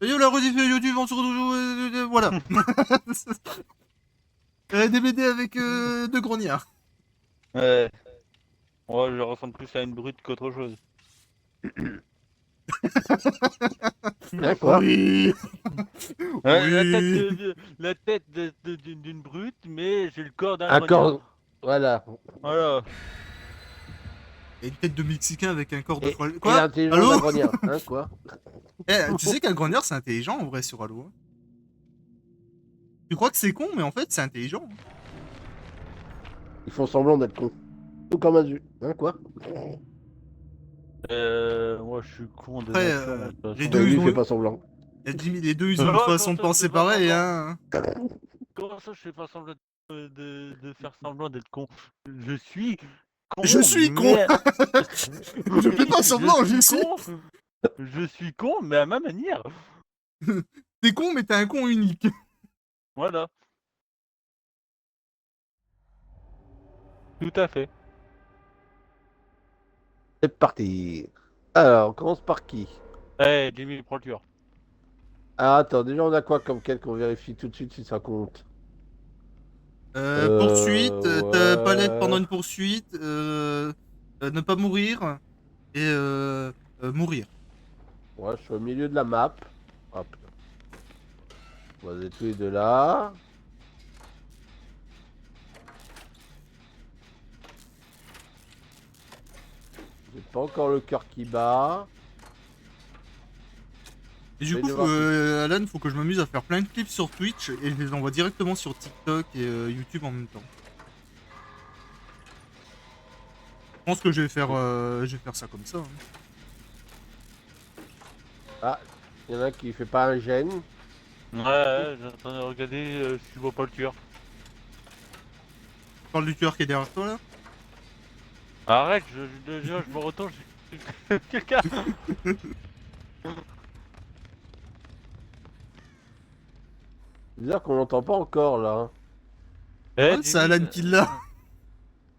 Et la rediffusée YouTube, on se retrouve, voilà. Des BD avec de grognards. Ouais. Ouais, je ressemble plus à une brute qu'autre chose. Hein, quoi? Oui. Ouais, Oui. la tête d'une brute, mais j'ai le corps d'un Un grognard. corps. Voilà. Voilà. Et une tête de Mexicain avec un corps de foie. Et Quoi? l'intelligence d'un Allô? grognard. Hein, quoi? Tu sais qu'un grognard, c'est intelligent en vrai sur Halo. Hein. Tu crois que c'est con, mais en fait, c'est intelligent. Hein. Ils font semblant d'être cons. Tout comme Azu. Hein, quoi? Moi je suis con de Après, nature, moi, de toute les façon. deux, Lui, ils il fait ont. pas semblant. Jimmy, les deux, ils ont une Oh, façon comment de ça je penser fais pas pareil, semblant? hein. Comment ça je fais pas semblant de faire semblant d'être con? Je suis Je con, suis con. mais... Je fais Oui, pas semblant, je suis. je suis con, mais à ma manière. T'es con, mais t'es un con unique. Voilà, tout à fait. C'est parti. Alors, on commence par qui? Eh, Jimmy, prends le tueur. Ah, attends, déjà, on a quoi comme quête qu'on vérifie tout de suite si ça compte? Poursuite, ta palette pendant Ouais. une poursuite, ne pas mourir et mourir. Ouais, je suis au milieu de la map. Hop. On va tous les deux là. J'ai pas encore le cœur qui bat. Et du coup, Alan, faut que je m'amuse à faire plein de clips sur Twitch et je les envoie directement sur TikTok et YouTube en même temps. Je pense que je vais faire ça comme ça. Hein. Ah, il y en a qui fait pas un gène. Ouais, j'ai en train de regarder si je vois pas le tueur. Tu parles du tueur qui est derrière toi là. Arrête, je me retourne, j'ai quelqu'un. C'est bizarre qu'on l'entend pas encore là. Eh, Ouais, c'est Jimmy. Alan qui l'a.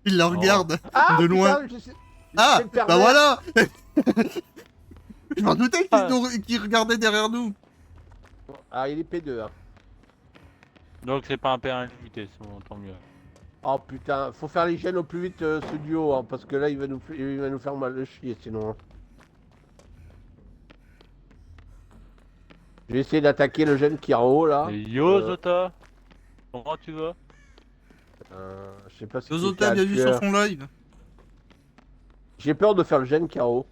Il la Oh. regarde Ah de loin. putain, je sais. Ah, C'est le pervers. bah voilà. Je m'en doutais Ah. qu'il regardait derrière nous. Ah, il est P2. Hein. Donc c'est pas un père invité, c'est bon, tant mieux. Oh putain, faut faire les gènes au plus vite ce duo, hein, parce que là il va nous faire mal le chier sinon. Hein. Je vais essayer d'attaquer le gène qui est en haut là. Et yo Zota, comment tu vas? Je sais pas si Zota, bienvenue sur son live. J'ai peur de faire le gène qui est en haut.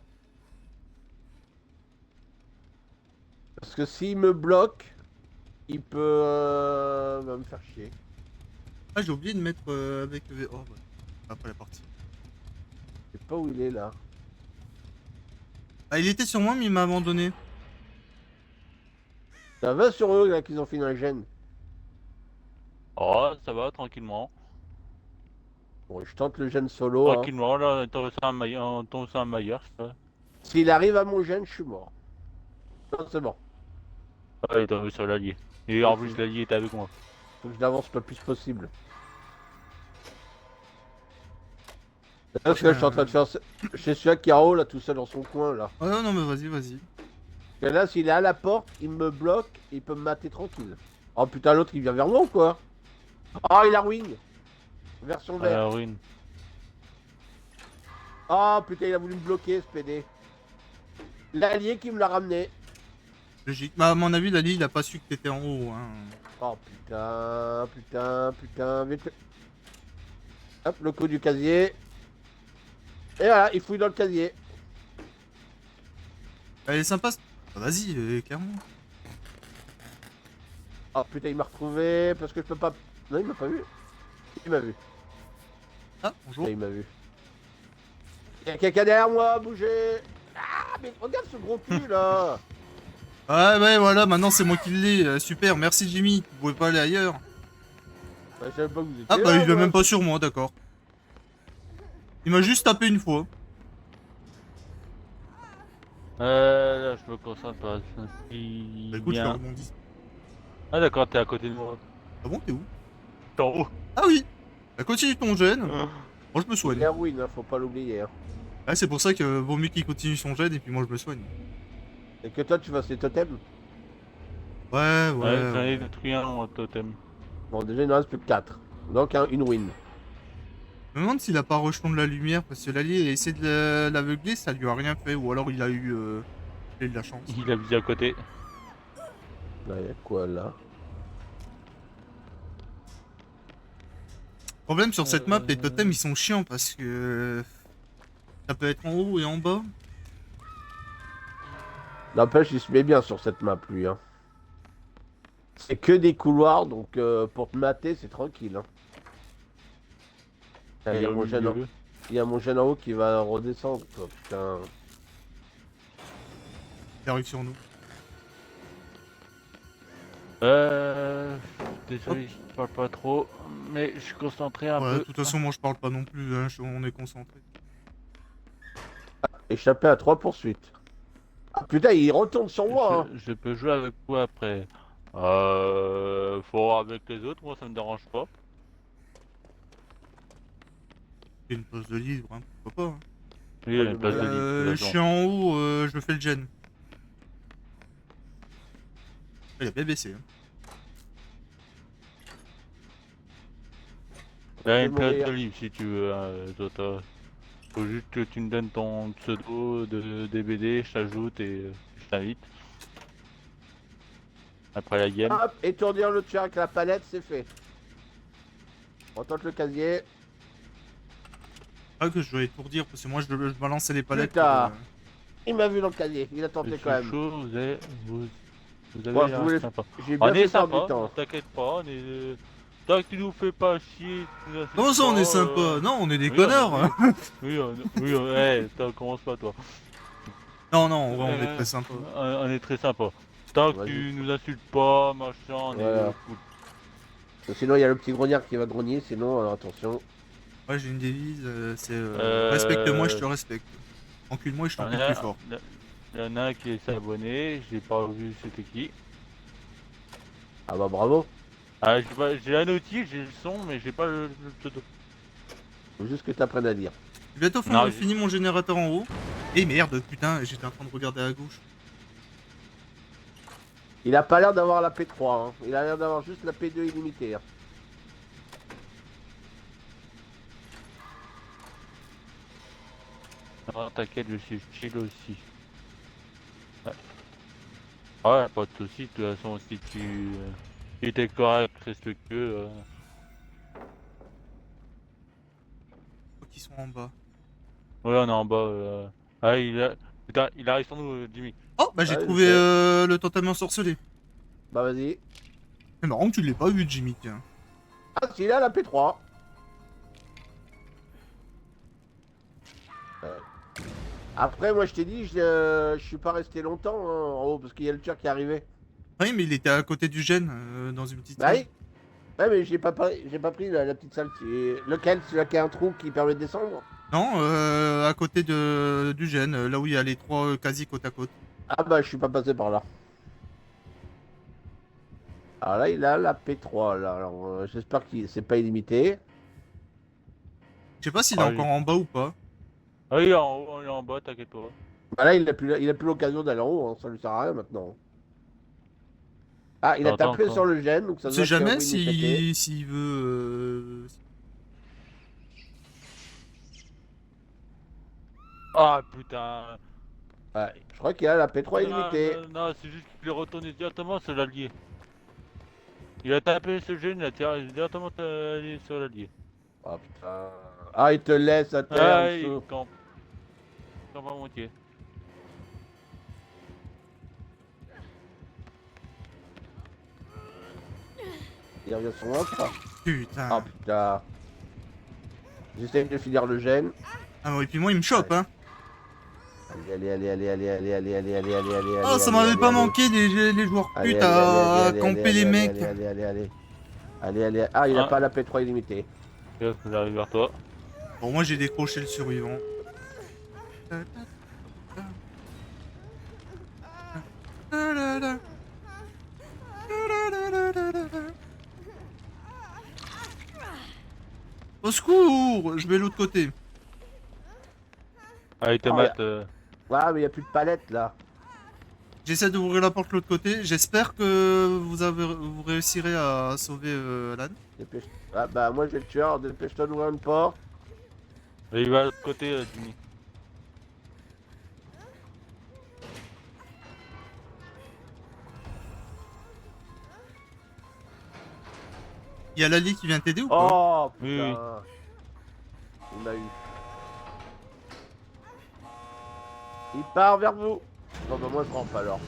Parce que s'il me bloque, il peut va me faire chier. Ah, j'ai oublié de mettre avec. Oh, ouais. Après la partie. Je sais pas où il est là. Ah, il était sur moi, mais il m'a abandonné. Ça va sur eux là qu'ils ont fini un gène. Oh, ça va, tranquillement. Bon, je tente le gène solo. Hein. Tranquillement, là, on tombe sur un maillard, ça. S'il arrive à mon gène, je suis mort. Non, c'est bon. Ouais, il est tombé sur l'allié. Et en plus, l'allié était avec moi. Faut que je l'avance le plus possible. Parce que je suis en train de faire. Chez celui-là qui est en haut là, tout seul dans son coin là. Ouais, non, mais vas-y, vas-y. Et là, s'il est à la porte, il me bloque, il peut me mater tranquille. Oh putain, l'autre il vient vers moi ou quoi? Oh, il a ruin. Version À la verte. ruine. Oh putain, il a voulu me bloquer ce PD. L'allié qui me l'a ramené. Logique. Bah, à mon avis, Lali, il a pas su que t'étais en haut. Hein. Oh putain, putain, putain, vite. Hop, le coup du casier. Et voilà, il fouille dans le casier. Elle est sympa. Bah, vas-y, clairement. Oh putain, il m'a retrouvé parce que je peux pas. Non, il m'a pas vu. Il m'a vu. Ah, bonjour. Il m'a vu. Il y a quelqu'un derrière moi, bougez. Ah, mais regarde ce gros cul là. Ouais, voilà, maintenant c'est moi qui l'ai. Super, merci Jimmy. Vous pouvez pas aller ailleurs. Bah, je savais pas que vous étiez Ah, bah, là, il est moi. même pas sur moi, d'accord. Il m'a juste tapé une fois. Là, je me concentre pas. Bah, écoute, je Bien. rebondis. Ah, d'accord, t'es à côté de moi. Ah bon, t'es où? T'es en haut. Ah oui. Bah, continue ton gène. Moi, je me soigne. Erwin, hein, faut pas l'oublier. Hein. Ah, c'est pour ça que vaut mieux qu'il continue son gène et puis moi, je me soigne. Et que toi, tu fasses les totems. Ouais, Ouais, j'en ai ouais. détruit un en totem. Bon, déjà, il ne reste plus que 4. Donc, une win. Je me demande s'il a pas rejeton de la lumière, parce que l'allié il a essayé de l'aveugler, ça lui a rien fait, ou alors il a eu de la chance. Il a visé à côté. Là, il y a quoi, là? Le problème sur cette map, les totems Euh, ils sont chiants parce que ça peut être en haut et en bas. N'empêche, il se met bien sur cette map, lui. Hein. C'est que des couloirs, donc pour te mater, c'est tranquille. Hein. Ah, au milieu. Il y a mon gène en haut qui va redescendre, quoi. Putain. Il arrive sur nous. Désolé, je parle pas trop, mais je suis concentré un Ouais, de peu. toute façon, moi je parle pas non plus, hein, on est concentré. Échappé à 3 poursuites. Ah, putain, il retourne sur moi. Hein. Je peux jouer avec vous après. Faut voir avec les autres, moi ça me dérange pas. Il y a une pause de livre, hein, pourquoi pas. Hein. Oui, il y a une place de libre, de toute Je façon. suis en haut, je fais le gen. Il a bien baissé. Hein. Il y a Je vais une place mourir. de libre si tu veux, Zota. Faut juste que tu me donnes ton pseudo de DBD, je t'ajoute et je t'invite. Après la game. Hop, étourdir le tueur avec la palette, c'est fait. On tente le casier. Ah, que je dois étourdir, parce que moi je balançais les palettes pour. Putain. Il m'a vu dans le casier, il a Je tenté suis quand même. chaud, vous avez Bon, je l'air voulais... sympa. J'ai On bien est fait perdre du sympa, temps. t'inquiète pas, on est... Tant que tu nous fais pas chier, tu nous insultes Comment ça, on est pas, sympa? Non, on est des oui, connards. oui, Hein. commence pas toi. Non, non, en vrai, on est Euh, très sympa. on est très sympa. Tant que Vas-y. tu nous insultes pas, machin, on Voilà. est cool. Sinon, il y a le petit grognard qui va grogner, sinon, alors attention. Ouais, j'ai une devise, c'est Euh, respecte-moi, je te respecte. Encule-moi et je Il y en t'encule plus a, fort. il y en a un qui s'est abonné, j'ai pas vu c'était qui. Ah bah bravo. Ah, j'ai la notice, j'ai le son, mais j'ai pas le pseudo. Faut juste que tu apprennes à dire. J'ai bientôt Non, fini mon générateur en haut. Et merde, putain, j'étais en train de regarder à gauche. Il a pas l'air d'avoir la P3, hein. Il a l'air d'avoir juste la P2 illimitée. Hein. non, t'inquiète, je suis chill aussi. Ouais, ouais, pas de soucis, de toute façon, si tu étais correct, respectueux. Faut qu'ils sont en bas. Ouais, on est en bas. Ah, putain, il arrive sur nous, Jimmy. Oh, bah j'ai Ouais, je trouvé sais. le totem ensorcelé. Bah vas-y. C'est marrant que tu l'aies pas vu, Jimmy, tiens. Ah, si, il a la P3. Après, moi, je t'ai dit, je suis pas resté longtemps hein, en haut, parce qu'il y a le tueur qui est arrivé. Oui, mais il était à côté du gène, dans une petite Bah salle. oui. Ouais, mais j'ai pas pris la petite salle. Lequel? Celui-là qui a un trou qui permet de descendre? Non, à côté du gène, là où il y a les trois quasi côte à côte. Ah bah, je suis pas passé par là. Alors là, il a la P3, là. Alors, j'espère que c'est pas illimité. Je sais pas s'il est Ah, encore en bas ou pas. ah, il est en haut, il est en bas, t'inquiète pas. Bah là, il a plus l'occasion d'aller en haut, hein, ça lui sert à rien maintenant. Ah, il a T'entends tapé sur encore. le gène, donc ça On veut sait dire qu'il y a un jamais win éclaté. s'il veut. Ah, putain. Ouais, je crois qu'il a la P3 illimitée. Non, c'est juste qu'il est retourné directement sur l'allié. Il a tapé ce jeune, il a directement allé sur l'allié. Oh putain. Ah, il te laisse à terre, Ah, le il saut. campe. Il campe à moitié. Il revient sur moi, quoi. Putain. Ah putain. J'essaie de finir le gène. Ah ouais, et puis moi il me chope, hein. Allez, allez, allez, allez, allez, allez, allez, allez, allez, allez, Oh, ça m'avait pas manqué les joueurs allez, putes allez, à allez, camper allez, les allez, mecs. allez, allez, allez, allez. Allez, allez. Ah, il a Ah. pas la P3 illimitée. J'arrive vers toi. Bon, moi j'ai décroché le survivant. Au secours! Je vais de l'autre côté. Allez, Ah, tomate. Ouais, mais il y a plus de palette là. J'essaie d'ouvrir la porte de l'autre côté. J'espère que vous réussirez à sauver Alan. Dépêche. Ah bah moi je vais le tuer, alors dépêche-toi d'ouvrir une porte. Et il va de l'autre côté, Jimmy. Il y a Lali qui vient t'aider ou pas? Oh Oui, oui. putain. Il m'a eu. Il part vers vous. Bon bah moi je rampe alors.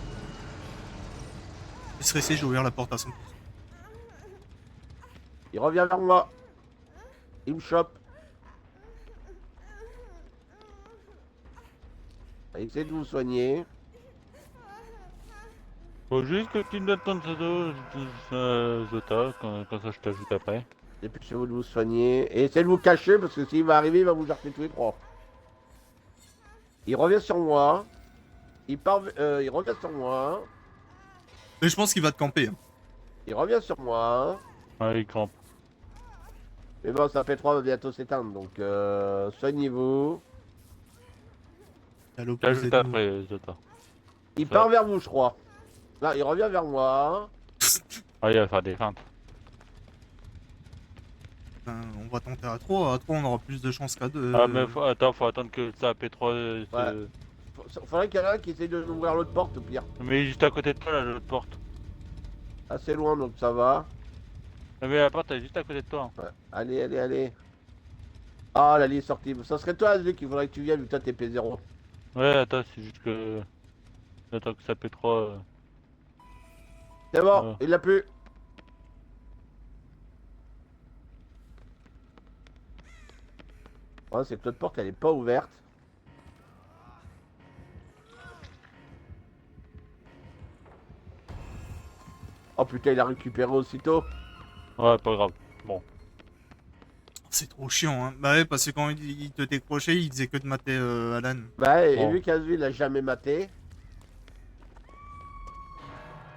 Je suis stressé, j'ai ouvert la porte à 100%. Il revient vers moi. Il me chope. Essayez de vous soigner. Faut juste que tu me donnes ton pseudo, Zota, quand ça je t'ajoute après. Dépêchez-vous de vous soigner. Et essayez de vous cacher parce que s'il va arriver, il va vous jarter tous les trois. Il revient sur moi. Il revient sur moi. Mais je pense qu'il va te camper. Hein. Il revient sur moi. Ouais, il crampe. Mais bon, ça fait 3 va bientôt s'éteindre. Donc soignez-vous. Il est à l'opposé T'ajoutes de nous. après, Zota. Il Ça. part vers vous, je crois. Là, il revient vers moi. Ah, il va faire des feintes. Enfin, on va tenter à 3. À 3, on aura plus de chances qu'à 2. Ah, mais attends, faut attendre que ça AP3 Ouais. se... Faudrait qu'il y en ait un qui essaye de ouvrir l'autre porte au pire. Mais juste à côté de toi, là, l'autre porte. Assez loin, donc ça va. Mais la porte, elle est juste à côté de toi. Ouais. Allez, allez, allez. Ah, la ligne est sortie. Ça serait toi, Azul, qu'il faudrait que tu viennes, vu que toi, t'es P0. Ouais, attends, c'est juste que... J'attends que ça AP3... C'est bon, Ouais. il l'a plus. Ouais, c'est que l'autre porte, elle est pas ouverte. Oh putain, il a récupéré aussitôt. Ouais, pas grave. Bon. C'est trop chiant. Hein. Bah ouais, parce que quand il te décrochait, il disait que de mater Alan. Bah, et Bon, vu qu'Azul, il a jamais maté.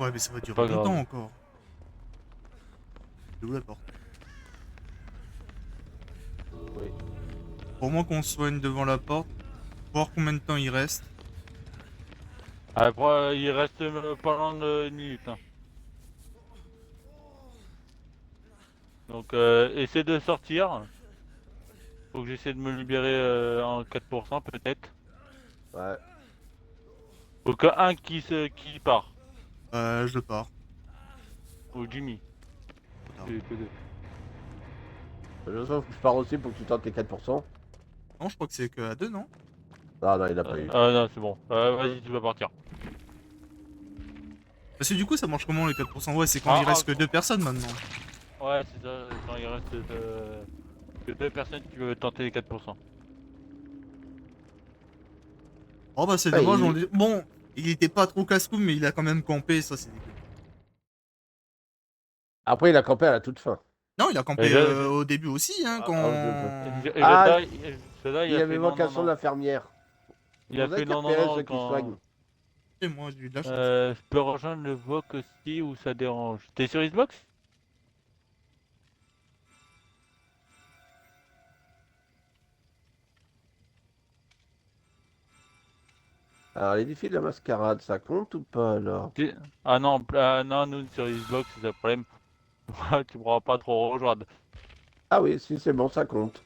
Ouais, mais ça va c'est durer pas grave. longtemps encore. C'est où la porte? Oui. Pour moi qu'on se soigne devant la porte, voir combien de temps il reste. Après, il reste pas loin de 1 minute. Hein. Donc, essaie de sortir. Faut que j'essaie de me libérer en 4% peut-être. Ouais. Faut qu'un qui part. Je pars. Ou Jimmy. Trop tard. Que deux. De toute façon, faut que je pars aussi pour que tu tentes tes 4%. Non, je crois que c'est que à 2, non? Ah non, il a pas eu. Ah non, c'est bon. Vas-y, tu vas partir. Parce que du coup, ça marche comment les 4%? Ouais, c'est quand il reste que 2 personnes maintenant. Ouais, c'est ça. Quand il reste que 2 personnes qui veulent tenter les 4%. Oh bah c'est Ouais, dommage, il- bon, il était pas trop casse-cou, mais il a quand même campé, ça c'est dégueu. Après, il a campé à la toute fin. Non, il a Et campé au début aussi, hein, Ah, quand... ah, je- Jota, Ah, Jota, il il a avait fait non, non, vocation de non. l'infirmière. Il a Vous avez fait qu'à non, non, repérer non ceux qui soignent. quand... Et moi, j'ai eu de la chance. Je peux rejoindre le VOC aussi ou ça dérange. T'es sur Xbox? Alors, les défis de la mascarade, ça compte ou pas alors? Ah non, non, nous sur Xbox, c'est ça le problème. Tu pourras pas trop rejoindre. Ah oui, si c'est bon, ça compte.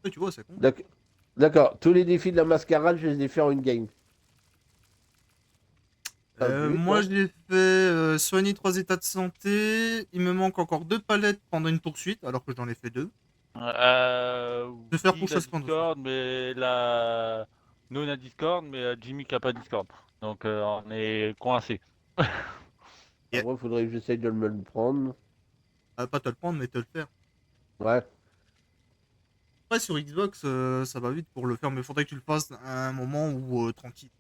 Ouais, tu vois, ça compte. D'ac- D'accord, tous les défis de la mascarade, je les ai fait en une game. T'as vu, Moi, toi? je l'ai fait soigner 3 états de santé. Il me manque encore 2 palettes pendant une poursuite, alors que j'en ai fait 2. De faire Oui, la pourchasse pendant. Discord, mais la... Nous on a Discord, mais Jimmy qui a pas Discord. Donc on est coincé. Yeah. Après, faudrait que j'essaye de me le prendre. Pas te le prendre, mais te le faire. Ouais, Après, sur Xbox, ça va vite pour le faire, mais faudrait que tu le fasses à un moment où tranquille.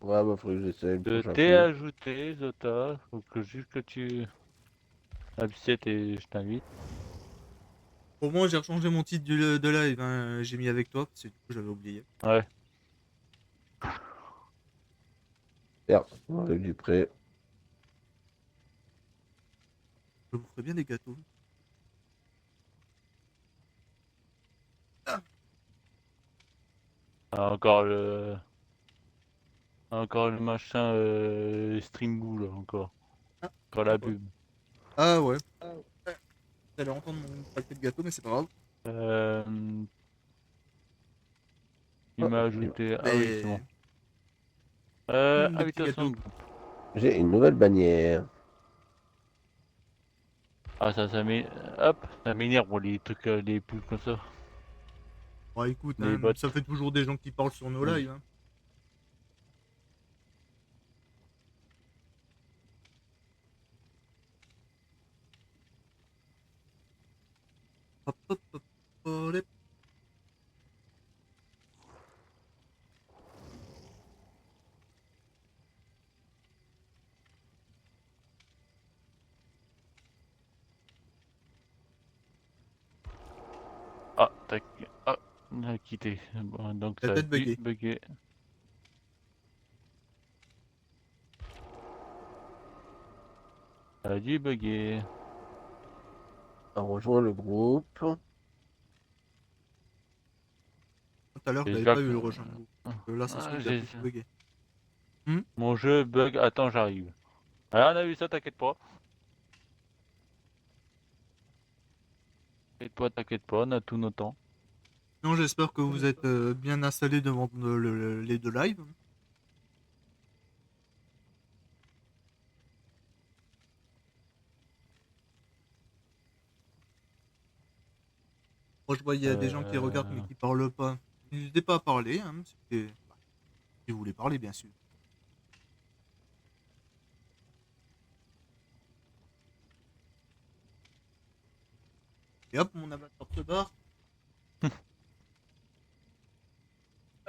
ouais, bah, faudrait que j'essaye le Je prochain t'ai coup. ajouté, Zota. Faut que juste que tu acceptes et je t'invite. Pour moi, j'ai rechangé mon titre de live. Hein. J'ai mis avec toi, parce que du coup, j'avais oublié. Ouais. Merde, avec du prêt. Je vous ferai bien des gâteaux. Ah, encore le machin Streamboo là encore. Ah, Encore la pub. ah ouais. J'allais entendre mon paquet de gâteaux, mais c'est pas grave. Euh, il Oh, m'a ajouté. Ah oui, c'est bon. Mais... Des petits Invitation gâteaux. de groupe. j'ai une nouvelle bannière. Ah ça m'énerve pour les trucs, les pubs comme ça. Bon, écoute, Les hein, bots. ça fait toujours des gens qui parlent sur nos Oui. lives. Hein. Hop, hop, hop, hop. Ah, tac. Ah, on a quitté. Bon, donc La ça a tête dû buggée. bugger. Ça a dû bugger. On rejoint le groupe. Tout à l'heure, je l'avais J'espère pas eu que. le rejoindre. Là, ça se trouve, il a J'ai- plus bugué. Hmm. Mon jeu bug. Attends, j'arrive. Ah, on a vu ça, t'inquiète pas. T'inquiète pas, on a tout notre temps. Non, j'espère que vous êtes bien installés devant les deux lives. Moi, je vois, il y a des gens qui regardent mais qui parlent pas. N'hésitez pas à parler, hein, si vous voulez parler, bien sûr. Et hop, mon avatar se barre.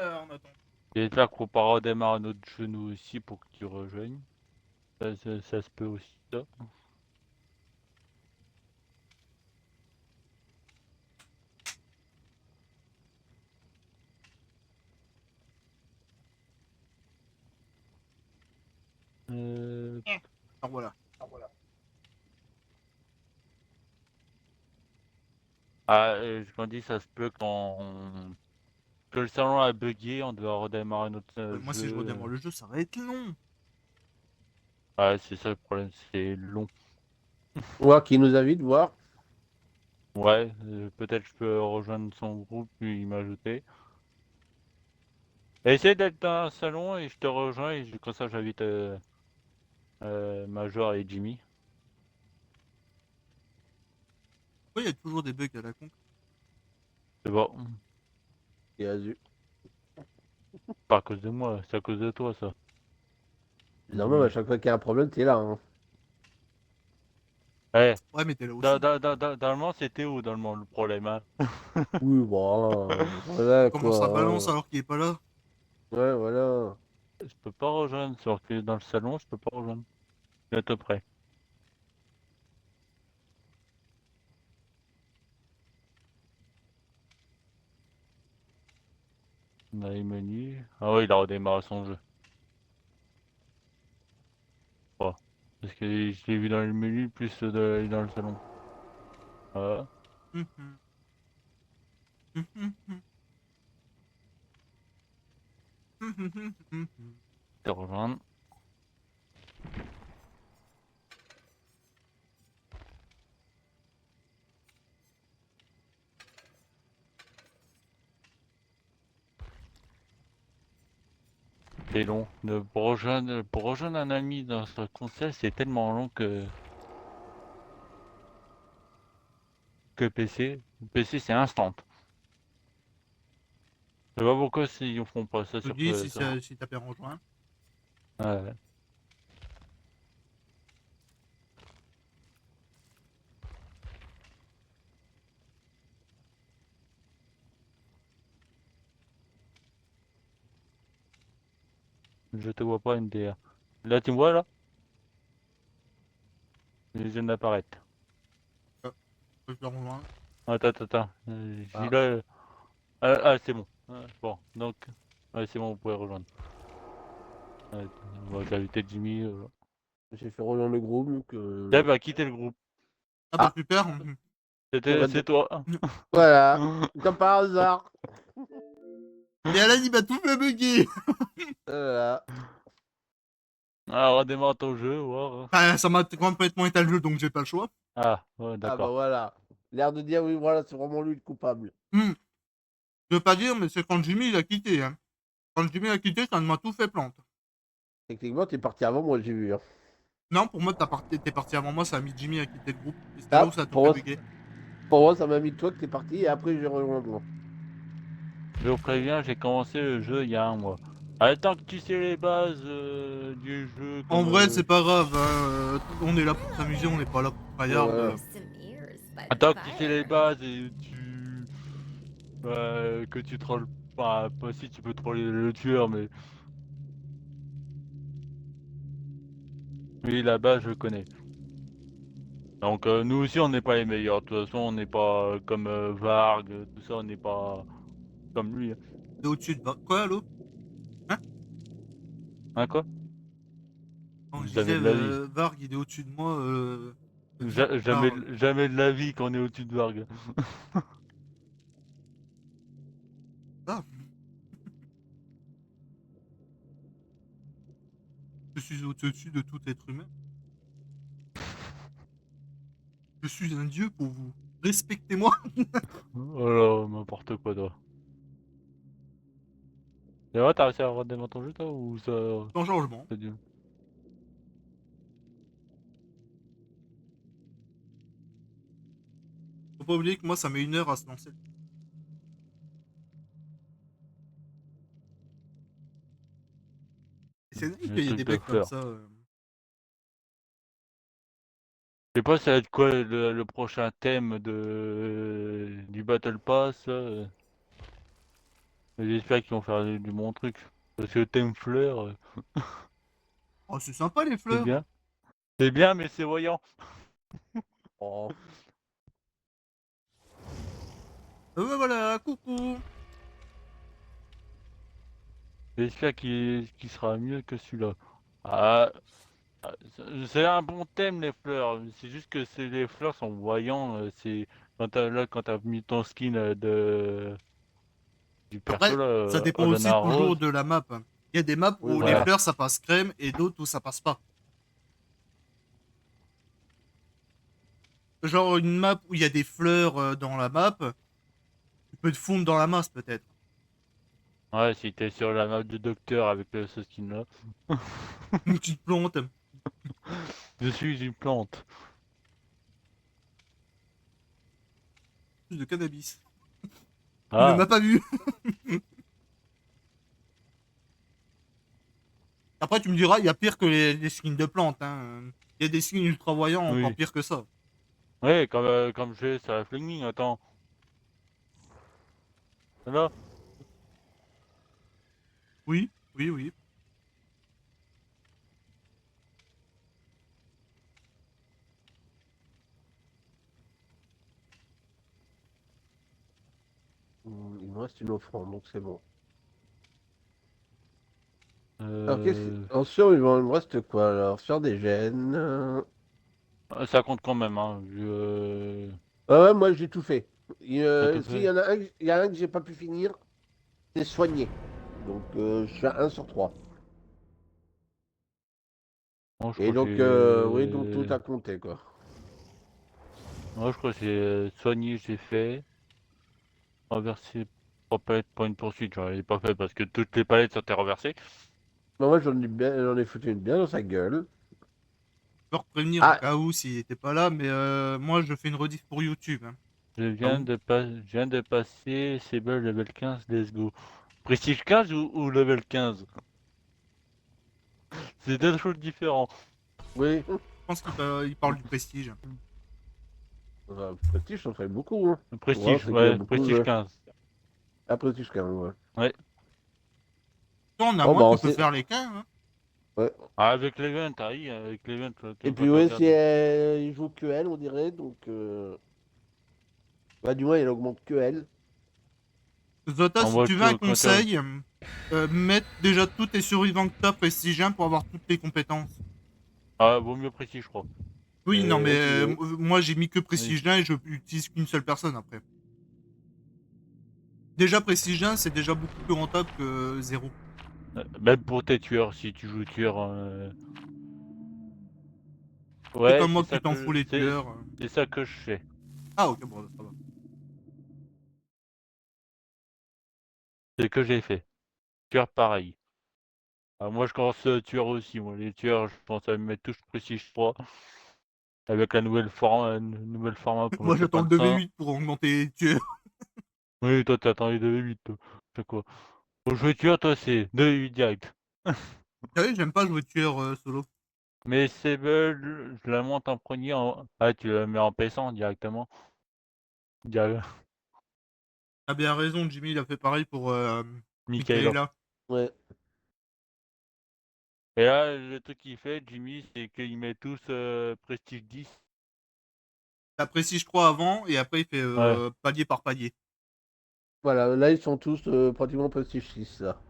On attend. J'espère qu'on pourra redémarrer notre jeu nous aussi pour que tu rejoignes. Ça se peut aussi, ça. Alors voilà. Je dis ça se peut que le salon a bugué, on doit redémarrer notre Ouais, moi, si je jeu. redémarre le jeu, ça va être long. Ouais, c'est ça le problème, c'est long. Moi qui nous invite voir. Ouais, peut-être je peux rejoindre son groupe, puis il m'a ajouté. Essaye d'être dans un salon et je te rejoins et comme ça j'invite Major et Jimmy. Pourquoi il y a toujours des bugs à la con? C'est bon, Et Azu. pas à cause de moi, c'est à cause de toi ça. Non, mais à chaque fois qu'il y a un problème, t'es là. Hein. Eh, Ouais, mais t'es là aussi. dans le monde c'est Théo dans le monde le problème, hein. Oui, bon, voilà Comment ça balance quoi. alors qu'il est pas là? Ouais, voilà. Je peux pas rejoindre, sauf que dans le salon je peux pas rejoindre. Bientôt prêt. On a les menus. Ah ouais, il a redémarré son jeu. Oh. Parce que je l'ai vu dans le menu plus dans le salon. Ah, Mhm. Mhm. Mhm. Mhm. te rejoindre. C'est long. Pour rejoindre un ami dans ce conseil, c'est tellement long que PC. PC, c'est instant. Je sais pas pourquoi ils font pas ça Je te sur dis ça. si t'as bien rejoint. Ouais. Je te vois pas, MDR. Là, tu me vois, là? Je viens d'apparaître. Je te rejoins. Attends. Je dis Ah, là. C'est bon. Bon, donc. Ouais, c'est bon, vous pouvez rejoindre. Ouais, on va inviter Jimmy. j'ai fait rejoindre le groupe, donc. Deb va quitter le groupe. Ah bah Ah, super. Mhm. on va C'est toi. voilà. Comme par hasard. Et elle a dit, bah tout fait bugger. Voilà. Alors, redémarre ton jeu, voir. Bah, ça m'a complètement éteint le jeu, donc j'ai pas le choix. Ah, ouais, Ah bah d'accord. voilà. L'air de dire, oui, voilà, c'est vraiment lui le coupable. Je veux pas dire, mais c'est quand Jimmy il a quitté. Hein. Quand Jimmy a quitté, ça m'a tout fait plante. Techniquement, t'es parti avant moi, j'ai vu. Hein. Non, pour moi, t'es parti avant moi, ça a mis Jimmy à quitter le groupe. Et c'est là Ah, où ça a tout fait bugger. pour moi, ça m'a mis toi que t'es parti et après, j'ai rejoint moi. Je vous préviens, j'ai commencé le jeu il y a un mois. Tant que tu sais les bases du jeu, En comme... vrai, c'est pas grave. Hein. On est là pour s'amuser, on n'est pas là pour tryhard. Voilà. Tant que tu sais les bases et tu... que tu trolles pas si tu peux troller le tueur, mais... Oui, la base, je connais. Donc nous aussi, on n'est pas les meilleurs. De toute façon, on n'est pas comme Varg, tout ça, on n'est pas comme lui. T'es au-dessus de... Quoi, allô? Hein? Hein, quoi? Non, je Jamais disais, de la vie. Varg, il est au-dessus de moi. De qui tu Jamais, parles? jamais de la vie qu'on est au-dessus de Varg. Ah, je suis au-dessus de tout être humain. Je suis un dieu pour vous. Respectez-moi. Oh là, n'importe quoi, toi. Et ouais, t'as réussi à redémarrer ton jeu, toi, ou ça... Sans changement. ça dit- Faut pas oublier que moi, ça met 1 heure à se lancer. Et c'est dingue Le qu'il y ait truc des de bugs comme fleurs. ça. Je sais pas ça va être quoi le prochain thème du Battle Pass, là. J'espère qu'ils vont faire du bon truc. Parce que le thème fleurs, Oh, c'est sympa les c'est fleurs. bien. C'est bien, mais c'est voyant. Oh. Voilà, coucou. J'espère qu'il sera mieux que celui-là. Ah, c'est un bon thème, les fleurs. C'est juste que les fleurs sont voyants. C'est quand t'as mis ton skin du perso Après, là, ça dépend aussi Alana toujours Rose. de la map. Il y a des maps Oui, où les Ouais. voilà. fleurs ça passe crème et d'autres où ça passe pas. Genre une map où il y a des fleurs dans la map, tu peux te fondre dans la masse peut-être. Ouais, si t'es sur la map de docteur avec ce skin là. Une petite plante, Je suis une plante. plus de cannabis. Il ne Ah, m'a pas vu. Après tu me diras, il y a pire que les skins de plantes. Hein. Il y a des skins ultra voyants encore oui. pire que ça. Ouais, comme j'ai sur la Flaming, attends. Là, Oui, oui, oui. Il me reste une offrande, donc c'est bon. Alors, euh... en sur, il me reste quoi alors? Sur des gènes. ça compte quand même, hein. Ah ouais, moi j'ai tout fait. T'as tout S'il fait. y en a un, il y a un que j'ai pas pu finir, c'est soigné. Donc je suis à 1 sur 3. Moi, je Et crois que donc, oui, donc tout a compté, quoi. Moi, je crois que c'est soigné, j'ai fait. Renverser 3 palettes pour une poursuite. J'en ai pas fait parce que toutes les palettes sont renversées. Moi, j'en ai foutu une bien dans sa gueule. Je peux prévenir au Ah, cas où s'il était pas là, mais moi je fais une rediff pour YouTube. Hein. Ah où Je viens de passer Sable level 15, let's go. Prestige 15 ou level 15? C'est deux choses différentes. oui. Je pense il parle du prestige. Prestige, j'en fais beaucoup. Hein. Ouais, Prestige, c'est qu'il y a ouais, beaucoup Prestige de. 15. Ah, Prestige quand même, ouais. Ouais. Toi, en a Bon, moins, bah, tu peux faire les cas. Hein. ouais. Ah, avec l'event, ah oui, avec l'event, Et tu puis, vas te ouais, si regarder. elle, il joue que elle, on dirait. Donc, bah, du moins, il augmente que elle. Zota, si Envoie tu veux un tout quand t'as- conseil, mets déjà tous tes survivants que t'as prestige 1 pour avoir toutes les compétences. Ah, vaut mieux Prestige, je crois. Oui, non, mais Ok. moi j'ai mis que Oui. prestige 1 et je utilise qu'une seule personne après. Déjà Prestige 1, c'est déjà beaucoup plus rentable que 0. Même pour tes tueurs, si tu joues tueur. C'est Ouais, comme moi qui t'en fous les c'est tueurs. c'est ça que je fais. Ah ok, bon, ça va. C'est ce que j'ai fait. Tueur pareil. Ah, moi je commence tueur aussi, moi les tueurs je pense à me mettre tous prestige 3 avec la nouvelle format pour le Moi j'attends copain le de ça. 2v8 pour augmenter les tueurs. Oui, toi t'attends les 2v8 toi. C'est quoi? Pour jouer tueur, toi c'est 2v8 direct. Ah oui, j'aime pas jouer tueur solo. Mais Sable, je la monte en premier Ah tu la mets en PS1 directement. Direct. T'as bien raison, Jimmy il a fait pareil pour Michaela. Michaela. Ouais. Et là, le truc qu'il fait, Jimmy, c'est qu'il met tous prestige 10. T'as Prestige 3 avant et après il fait Ouais. palier par palier. Voilà, là ils sont tous pratiquement Prestige 6 là.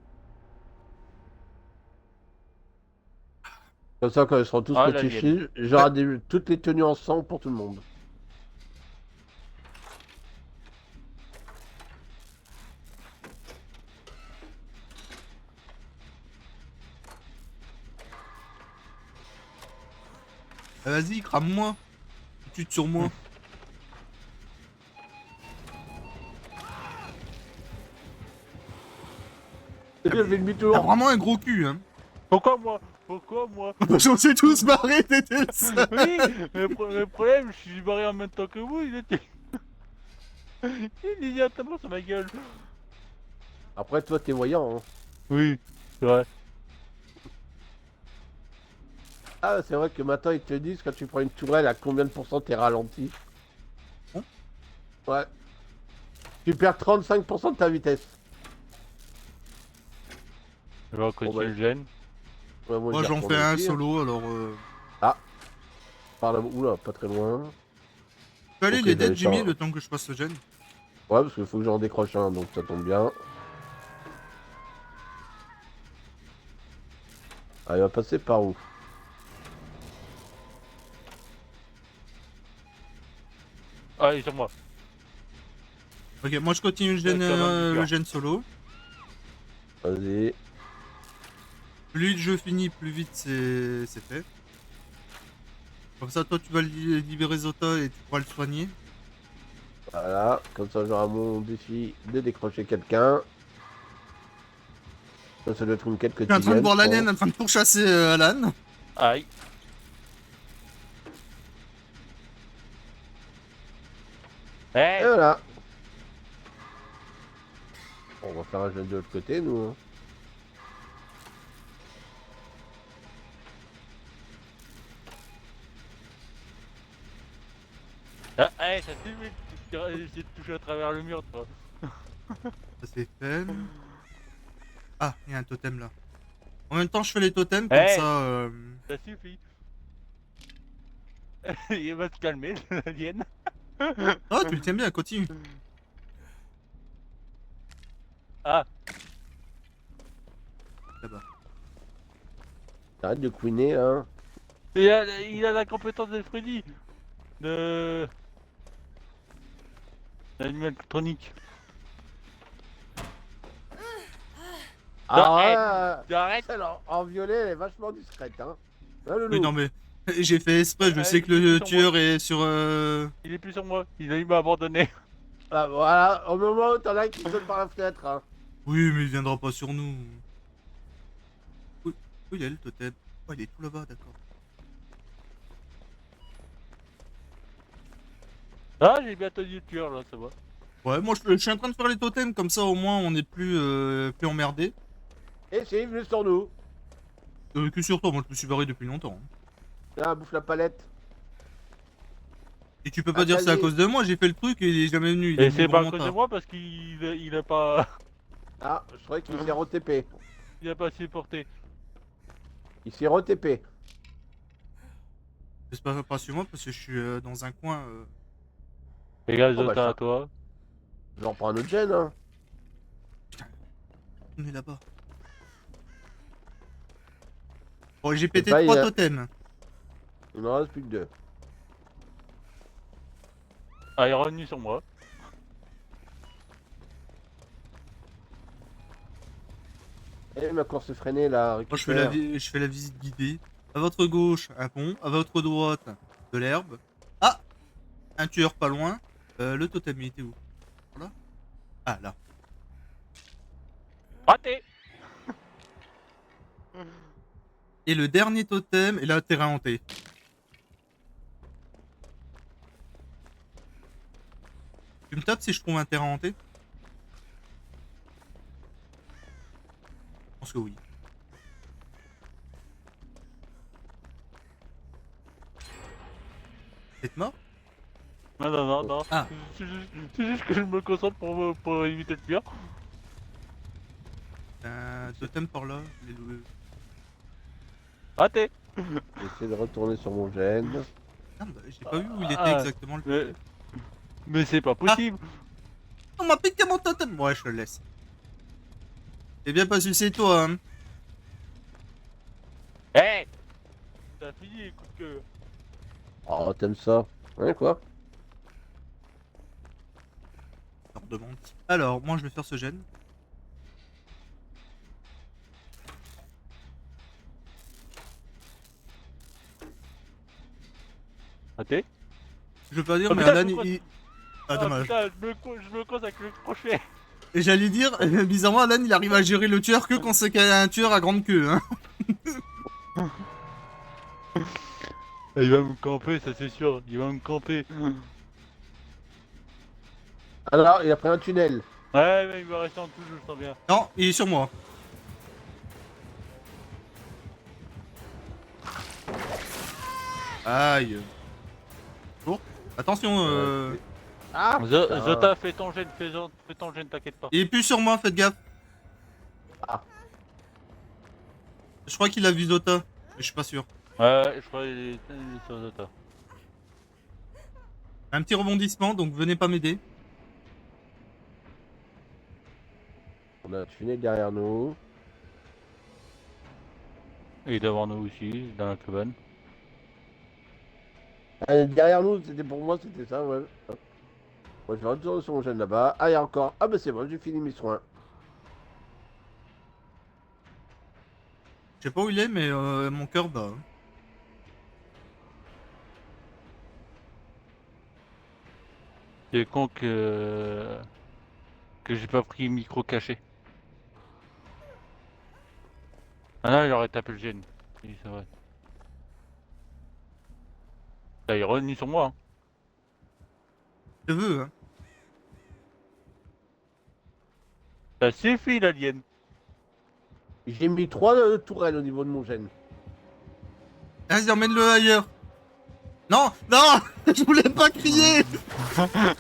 Comme ça, quand ils seront tous Ah, Prestige l'alien. 6, j'aurai toutes les tenues en sang pour tout le monde. Ah, vas-y, crame-moi. Tu te sur moi. Et puis elle fait T'as demi-tour. vraiment un gros cul, hein. Pourquoi moi? Pourquoi moi? Parce qu'on s'est tous barrés, t'étais le seul. Oui, le problème, je suis barré en même temps que vous, il était... Il est directement sur ma gueule. Après, toi, t'es voyant. Hein. Oui, c'est vrai. Ah, c'est vrai que maintenant ils te disent quand tu prends une tourelle à combien de pourcents t'es ralenti. Bon. Ouais. Tu perds 35% de ta vitesse. Je vais continuer bah, le gène. Ouais, Moi j'y j'en retourne fais un aussi, hein. solo alors. Ah, par là, oula, pas très loin. Tu peux aller Ok, les j'allais dead, Jimmy, faire. le temps que je passe le gène. Ouais, parce qu'il faut que j'en décroche un, donc ça tombe bien. Ah, il va passer par où? Ah, il est sur moi. Ok, moi je continue Comme un le buteur. gène solo. Vas-y. Plus vite je finis, plus vite c'est fait. Comme ça, toi tu vas libérer Zota et tu pourras le soigner. Voilà, comme ça j'aurai mon défi de décrocher quelqu'un. Ça doit être une quête Je suis en train de quotidienne, voir je l'alien pense. en train de pourchasser Alan. Aïe. Et Eh, voilà. On va faire un jeu de l'autre côté, nous. Hein. ah, eh, ça suffit. J'ai touché à travers le mur, toi. Ça c'est fait. Ah, il y a un totem là. En même temps, je fais les totems comme Eh, ça. ça suffit. Il va se calmer, l'alien. Oh, tu le tiens bien, continue. Ah, Là-bas. Arrête de couiner, hein. il a la compétence de Freddy. De... L'animal électronique. Ah ouais, Arrête. celle en violet, elle est vachement discrète, hein. Hein, Oui, loulou. non mais j'ai fait exprès. Je sais que Il est plus le sur moi. tueur est sur. Il est plus sur moi. Il m'a abandonné. Ah, voilà, au moment où t'en as qui saute par la fenêtre, hein. Oui, mais il viendra pas sur nous. Où il est le totem? Oh, il est tout là-bas, d'accord. Ah, j'ai bientôt dit le tueur là, ça va. Ouais, moi je suis en train de faire les totems comme ça au moins on est plus emmerdé. Et c'est venu sur nous. Que sur toi, moi je me suis barré depuis longtemps. Hein. Là, bouffe la palette. Et tu peux Ah, pas dire ça c'est à y est. cause de moi, j'ai fait le truc et il est jamais venu, il est Et venu c'est pas à vraiment cause de tard. moi parce il a pas. Ah, je croyais qu'il s'est re-TP. Il a pas supporté. Il s'est re-TP. J'espère pas sur moi parce que je suis dans un coin. Les gars, Bon, bah, Zota à toi. j'en prends un autre gène, hein. Putain, on est là-bas. Bon, j'ai C'est pété pas, 3 totems. il m'en reste plus que 2. Ah, il est revenu sur moi. fais ma course freinée là. Moi, je fais la visite guidée. À votre gauche, un pont. À votre droite, de l'herbe. Ah, un tueur pas loin. Le totem, il était où? Voilà. Ah, là. Raté. Et le dernier totem est là, terrain hanté. Tu me tapes si je trouve un terrain hanté? Je pense que oui. T'es mort? Non. Ah. C'est juste que je me concentre pour éviter le pire. Un totem par là. Raté. J'essaie de retourner sur mon gène. Merde, j'ai pas vu où il était exactement le totem. Mais c'est pas possible. On m'a piqué mon totem. Ouais, je le laisse. C'est bien pas sucé toi, hein. Hey. T'as fini, coup de cœur. Oh, t'aimes ça? Ouais, quoi? Je leur demande. Alors, moi je vais faire ce gène. Raté. Je veux pas dire, Oh, mais putain, Alan, je me il... Ah, Ah dommage. putain, je me cause avec le crochet. Et j'allais dire, bizarrement, Alan, il arrive à gérer le tueur que quand c'est un tueur à grande queue, hein. Il va me camper, ça c'est sûr. Il va me camper. Alors, il a pris un tunnel. Ouais, mais il va rester en dessous, je le sens bien. Non, il est sur moi. Aïe. Bon, attention, Ah! putain. Zota, fais ton gène, t'inquiète pas. il est plus sur moi, faites gaffe. Ah. Je crois qu'il a vu Dota, mais je suis pas sûr. Ouais, je crois qu'il est sur Zota. Un petit rebondissement, donc venez pas m'aider. On a un tunnel derrière nous. Et devant nous aussi, dans la cabane. Ah, derrière nous, c'était pour moi, c'était ça, ouais. Moi, je vais retourner sur mon gène là-bas. Ah, il y a encore. Ah, bah c'est bon, j'ai fini mes soins. Je sais pas où il est, mais mon cœur bat. C'est con que j'ai pas pris micro caché. Ah non, il aurait tapé le gène. Oui, c'est vrai. Là, il est revenu sur moi. Hein. Je veux, hein. Ça suffit, l'alien. J'ai mis 3 tourelles au niveau de mon gène. Vas-y, emmène-le ailleurs. Non, non, je voulais pas crier.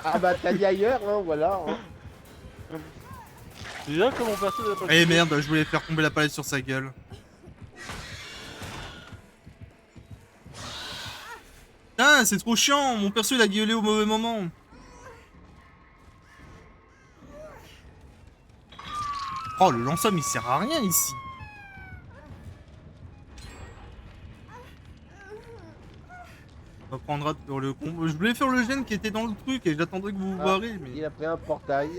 Ah, bah t'as dit ailleurs, hein, voilà. Hein. C'est là que mon perso n'a pas Eh merde, je voulais faire tomber la palette sur sa gueule. Putain, c'est trop chiant, mon perso il a gueulé au mauvais moment. Oh, le lance-homme il sert à rien ici. On reprendra dans le combo. Je voulais faire le gène qui était dans le truc et j'attendais que vous vous barrez, mais... Il a pris un portail.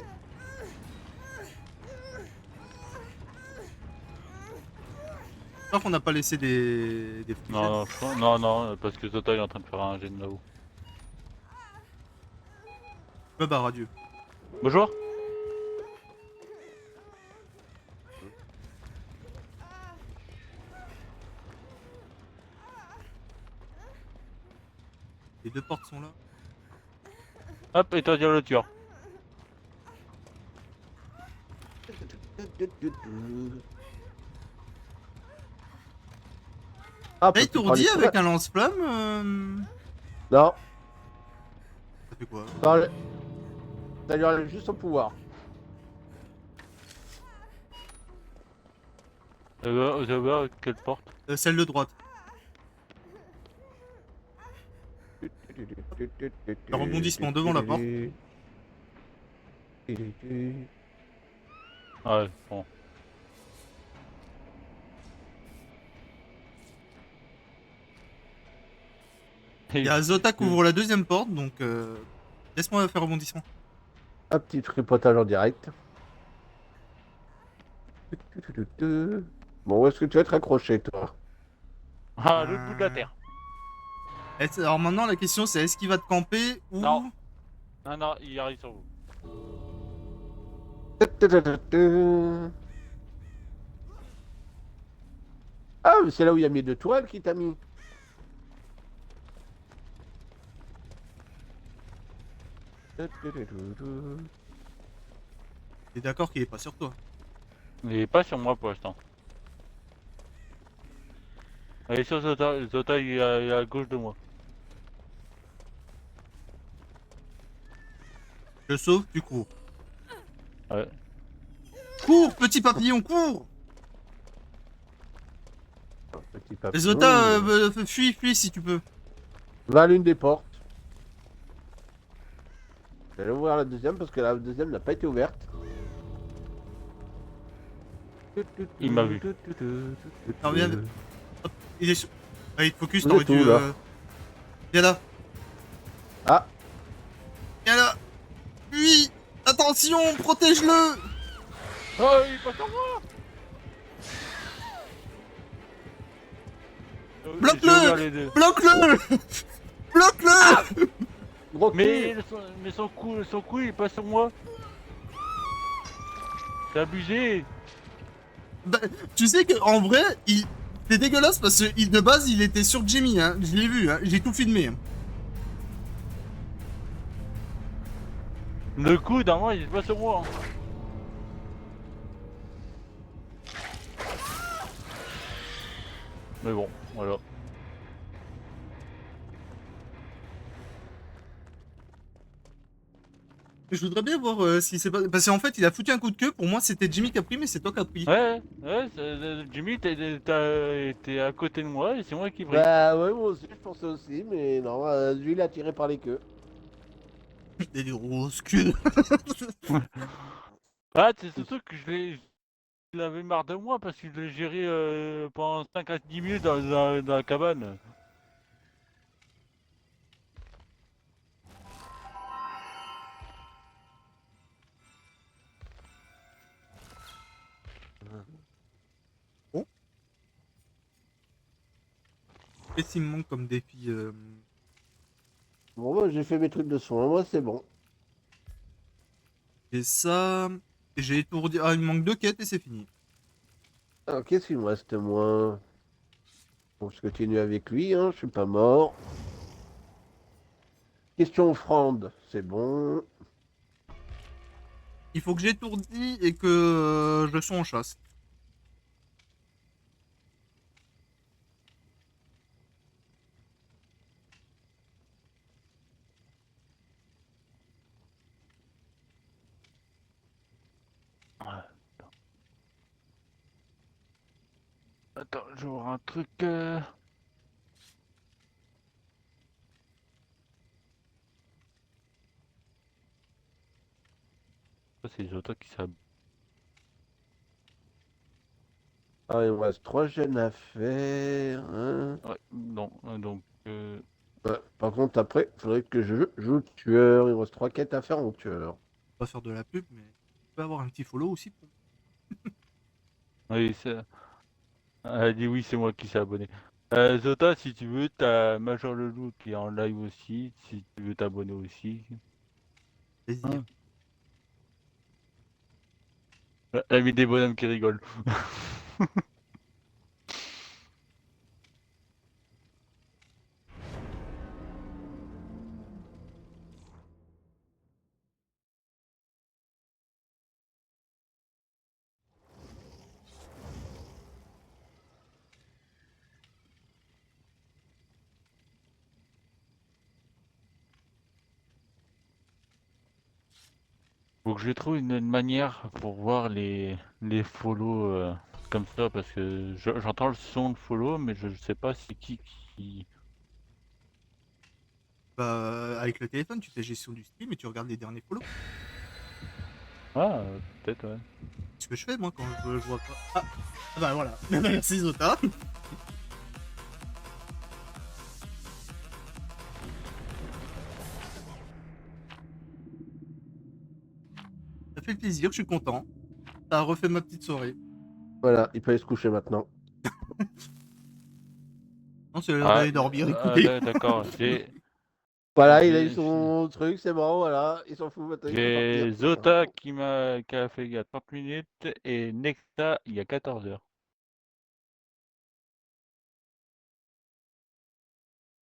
Je crois qu'on n'a pas laissé des Non, non, parce que Zota est en train de faire un gène là-haut. Je me barre, adieu. Bonjour. Les deux portes sont là. Hop, et toi dire le tueur. Ah, T'as étourdi avec un lance-flamme Non, Ça fait quoi? ça lui enlève juste son pouvoir. Vous avez voir quelle porte? Celle de droite. Un rebondissement devant la porte. Ah ouais, bon. Il y a Zota qui ouvre la deuxième porte, donc laisse-moi faire rebondissement. Un petit tripotage en direct. Bon, où est-ce que tu vas être accroché, toi? Ah, l'autre bout de la terre. Alors maintenant, la question c'est est-ce qu'il va te camper ou... Non. Non, non, il arrive sur vous. Ah, mais c'est là où il y a mis deux tourelles qui t'a mis. T'es d'accord qu'il est pas sur toi? Il est pas sur moi pour l'instant. Il est sur Zota. Zota, il est à gauche de moi. Je sauve, tu cours. Ouais. Cours, petit papillon, cours! Petit papillon. Zota, fuis, fuis si tu peux. Va à l'une des portes. Je vais aller ouvrir la deuxième parce que la deuxième n'a pas été ouverte. Il m'a vu. Non, viens, hop, il est sur... Ah, il te focus, Vous t'aurais êtes dû... où, là Viens là, Ah, viens là. Fuis! Attention, protège-le! Oh, il est pas sur moi. Bloque-le. J'ai ouvert les deux. Bloque-le! Bloque-le! gros cul. Mais son coup, il est pas sur moi. C'est abusé. Bah, tu sais que en vrai, c'est dégueulasse parce que de base, il était sur Jimmy, hein. Je l'ai vu, hein. J'ai tout filmé. Hein. Le coup, normalement, il est pas sur moi. Mais bon, voilà. Je voudrais bien voir ce qui s'est passé. Parce qu'en fait, il a foutu un coup de queue. Pour moi, c'était Jimmy qui a pris, mais c'est toi qui as pris. Ouais, Jimmy, t'es à côté de moi et c'est moi qui brille. Bah ouais, moi aussi, je pensais aussi, mais non, lui, il a tiré par les queues. Des grosses queues. Ah, c'est surtout que il avait marre de moi parce qu'il l'a géré pendant 5 à 10 minutes dans la cabane. Bon. Qu'est-ce qu'il me manque comme défi Bon, moi, j'ai fait mes trucs de soins, moi, c'est bon. J'ai ça. Et j'ai étourdi. Ah, il me manque 2 quêtes et c'est fini. Alors, qu'est-ce qu'il me reste, moi? Bon, je continue avec lui, hein, je suis pas mort. Question offrande, c'est bon. Il faut que j'étourdis et que je sois en chasse. Ouais. Attends, je vais voir un truc. Ça, c'est les autos qui savent. Ah, il me reste 3 jeunes à faire, hein. Ouais, non, donc. Ouais, par contre, après, il faudrait que je joue tueur. Il me reste 3 quêtes à faire en tueur. Pas faire de la pub, mais tu peux avoir un petit follow aussi. Oui, ça. Elle dit oui, c'est moi qui s'est abonné. Zota, si tu veux, t'as Major Leloup qui est en live aussi, si tu veux t'abonner aussi. Vas-y. Hein. Elle a mis des bonhommes qui rigolent. Faut que je trouve une manière pour voir les follow comme ça, parce que j'entends le son de follow, mais je sais pas c'est qui... Bah, avec le téléphone, tu fais gestion du stream et tu regardes les derniers follow. Ah, peut-être, ouais. C'est ce que je fais moi quand je vois pas. Ah, ah bah voilà. Merci Zota. Ça fait plaisir, je suis content. Ça a refait ma petite soirée. Voilà, il peut aller se coucher maintenant. Non, c'est l'heure d'aller dormir, écoutez. D'accord, Voilà, il a eu j'ai son truc, c'est bon, voilà, il s'en fout maintenant, il peut partir. j'ai Zota qui a fait il y a 30 minutes et Nexa il y a 14 heures.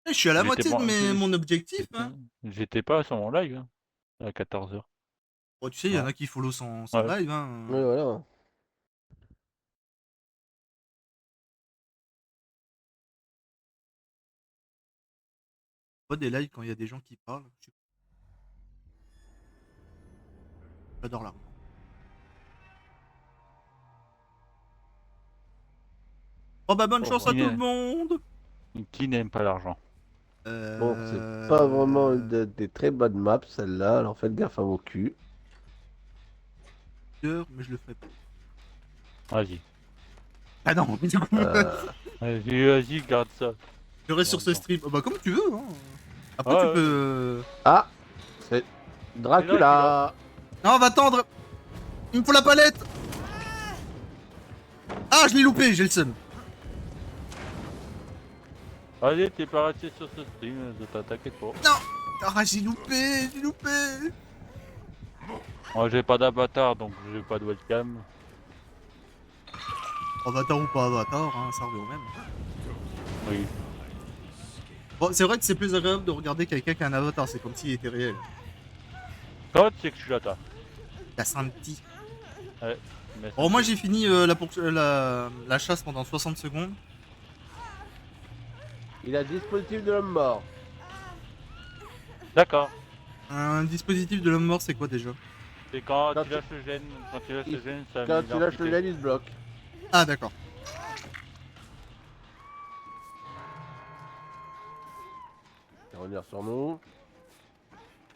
Je suis à la J'étais moitié de pas, mon objectif, hein. j'étais pas sur mon live hein, à 14 heures. Bon, tu sais, il y en Non. a qui follow sans Ouais. live, hein. Oui, voilà. Pas des lives quand il y a des gens qui parlent. J'adore l'argent. Oh bah bonne Oh, chance à voilà. tout le monde. Qui n'aime pas l'argent? Bon, c'est pas vraiment des très bonnes maps, celle-là, alors faites gaffe à vos culs. Mais je le ferai pas. Vas-y. Ah non, mais du coup, Vas-y, garde ça. je reste sur ce Attends. stream. Oh bah comme tu veux, hein. Après Ouais, tu ouais. peux... Ah, c'est Dracula. Non, on va attendre. Il me faut la palette. Ah, je l'ai loupé, j'ai le seum. Allez, t'es pas resté sur ce stream, Zota, t'inquiète pas. Ah, j'ai loupé, j'ai loupé. Moi j'ai pas d'avatar donc j'ai pas de webcam. Avatar ou pas avatar, hein, ça revient au même. Oui. Bon, c'est vrai que c'est plus agréable de regarder quelqu'un qui a un avatar, c'est comme s'il était réel. Quand c'est que je suis là, toi? La Sainte-Ti. Ouais. Mais Bon, moi j'ai fini la chasse pendant 60 secondes. Il a le dispositif de l'homme mort. D'accord. Un dispositif de l'homme mort, c'est quoi déjà? C'est quand Quand tu lâches le gène, ça Quand met tu lâches le l'entité. gène, il se bloque. Ah, d'accord. Il va revenir sur nous.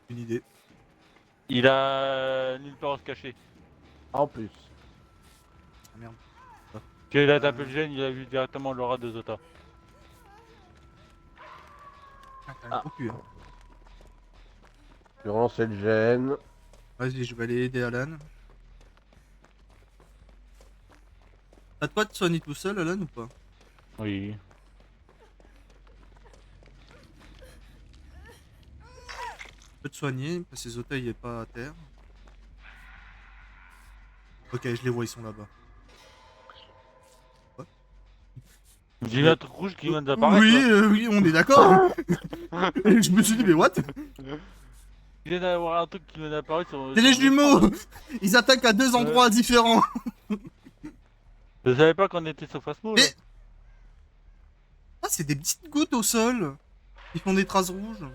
Une idée. Il a nulle part à se cacher. En plus. Ah merde. Quand il a tapé le gène, il a vu directement l'aura de Zota. Ah, t'as un gros cul, hein. Je vais relancer le gène. Vas-y, je vais aller aider Alan. T'as de quoi te soigner tout seul, Alan, ou pas? Oui. Je peux te soigner, parce que Zota il est pas à terre. Ok, je les vois, ils sont là-bas. J'ai vu un truc rouge qui vient d'apparaître. Oui, là. oui, on est d'accord. Je me suis dit, mais what? Il vient d'avoir un truc qui vient d'apparaître sur. C'est les sur l'écran, jumeaux. là. Ils attaquent à deux endroits différents. Je savais pas qu'on était sur Phasmo là. Mais- Ah, c'est des petites gouttes au sol. Ils font des traces rouges.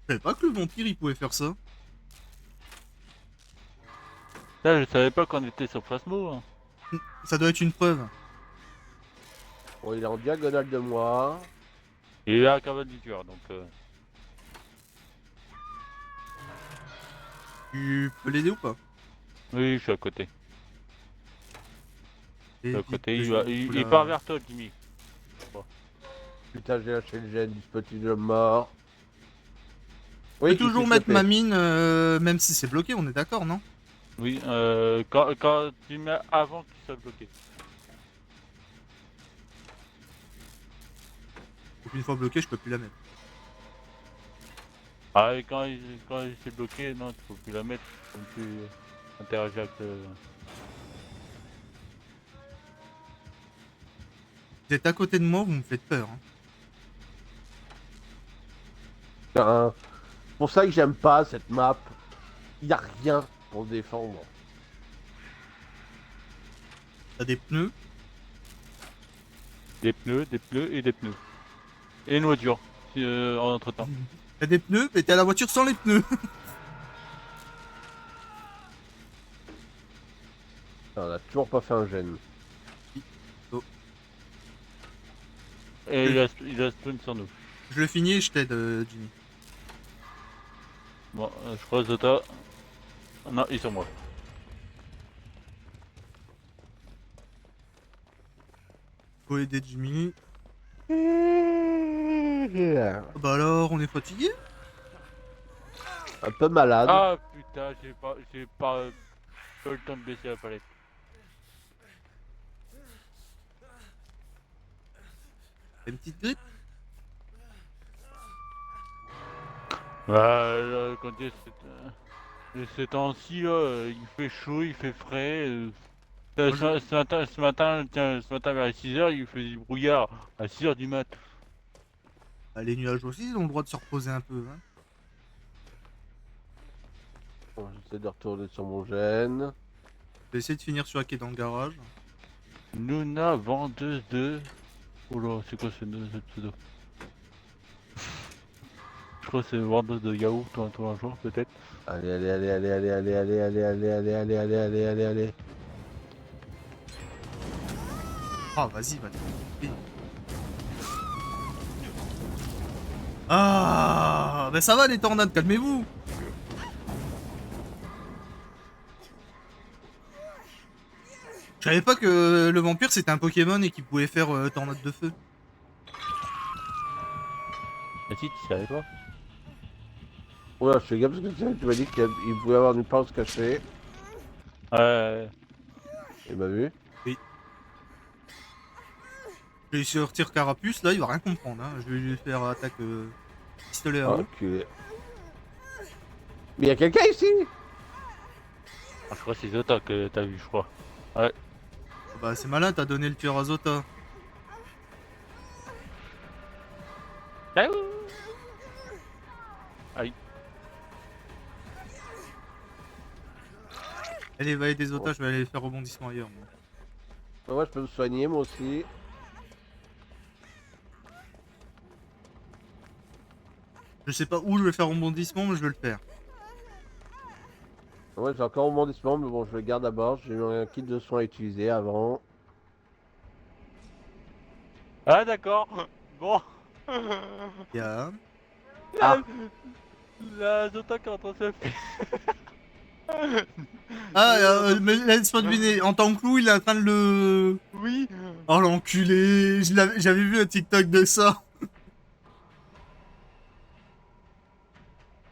Je savais pas que le vampire il pouvait faire ça. Là, je savais pas qu'on était sur Phasmo. Hein. Ça doit être une preuve. Bon, il est en diagonale de moi. Il est à la cabane du tueur donc. Tu peux l'aider ou pas? Oui, je suis à côté. Je suis à Et côté. vite, Il part vers toi, Jimmy. Putain, j'ai lâché le gène, dispositif de l'homme mort. Je peux qui toujours touche mettre le ma fait. mine, même si c'est bloqué, on est d'accord, non? Oui, quand tu mets avant qu'il soit bloqué. Donc une fois bloqué, je peux plus la mettre. Ah, et quand il s'est bloqué, non, il faut plus la mettre. Comme tu interagis avec le. Vous êtes à côté de moi, vous me faites peur. Hein. Putain, c'est pour ça que j'aime pas cette map. Il y a rien pour défendre. T'as des pneus. Des pneus et des pneus. Et une voiture, en entre-temps. T'as des pneus, mais t'es à la voiture sans les pneus. Putain, on a toujours pas fait un gène. Et il a spawn sur nous. Je le finis et je t'aide, Jimmy. Bon, je crois Zota. Non, ils sont moi. Faut aider Jimmy. Un Ah bah alors, on est fatigué? peu malade. Ah putain, j'ai pas Pas le temps de baisser la palette. T'as une petite grippe? Bah, là, quand il y a ces temps-ci, là, il fait chaud, il fait frais. Moi, Ce matin vers 6h, il faisait du brouillard à 6h du mat. Bah, les nuages aussi, ils ont le droit de se reposer un peu. Hein. Bon, j'essaie de retourner sur mon gène. Je vais essayer de finir sur la quai dans le garage. Nuna vendeuse de. Oh là, c'est quoi ce pseudo? Je crois que c'est vendeuse de yaourt toi un jour peut-être. Allez, allez, allez, allez, allez, allez, allez, allez, allez, allez, allez, allez, allez, allez, allez. Ah, vas-y, va te faire. Ah, ben ça va les tornades, calmez-vous. Je savais pas que le vampire c'était un Pokémon et qu'il pouvait faire tornade de feu. Ah si, tu savais pas? Oula, je fais gaffe parce que tu m'as dit qu'il pouvait avoir une pince cachée. Ouais. Il m'a vu. Je vais sortir Carapuce, là il va rien comprendre. Hein. Je vais lui faire attaque pistolet à Ah, eau. enculé. Mais y'a quelqu'un ici? Ah, je crois que c'est Zota que t'as vu, je crois. Bah c'est malin, t'as donné le tueur à Zota. Ciao. Aïe. Allez, va aider Zota, je vais aller faire rebondissement ailleurs. Moi. Bah, moi, je peux me soigner, moi aussi. Je sais pas où je vais faire rebondissement, mais je vais le faire. Ouais, j'ai encore un rebondissement, mais bon, je le garde d'abord. J'ai eu un kit de soins à utiliser avant. Ah d'accord. Bon. Il y a... Ah. La Zota qui est en train de se faire. Ah, mais laisse-moi deviner, en tant que loup, il est en train de le... Oui. Oh l'enculé, j'avais vu un TikTok de ça.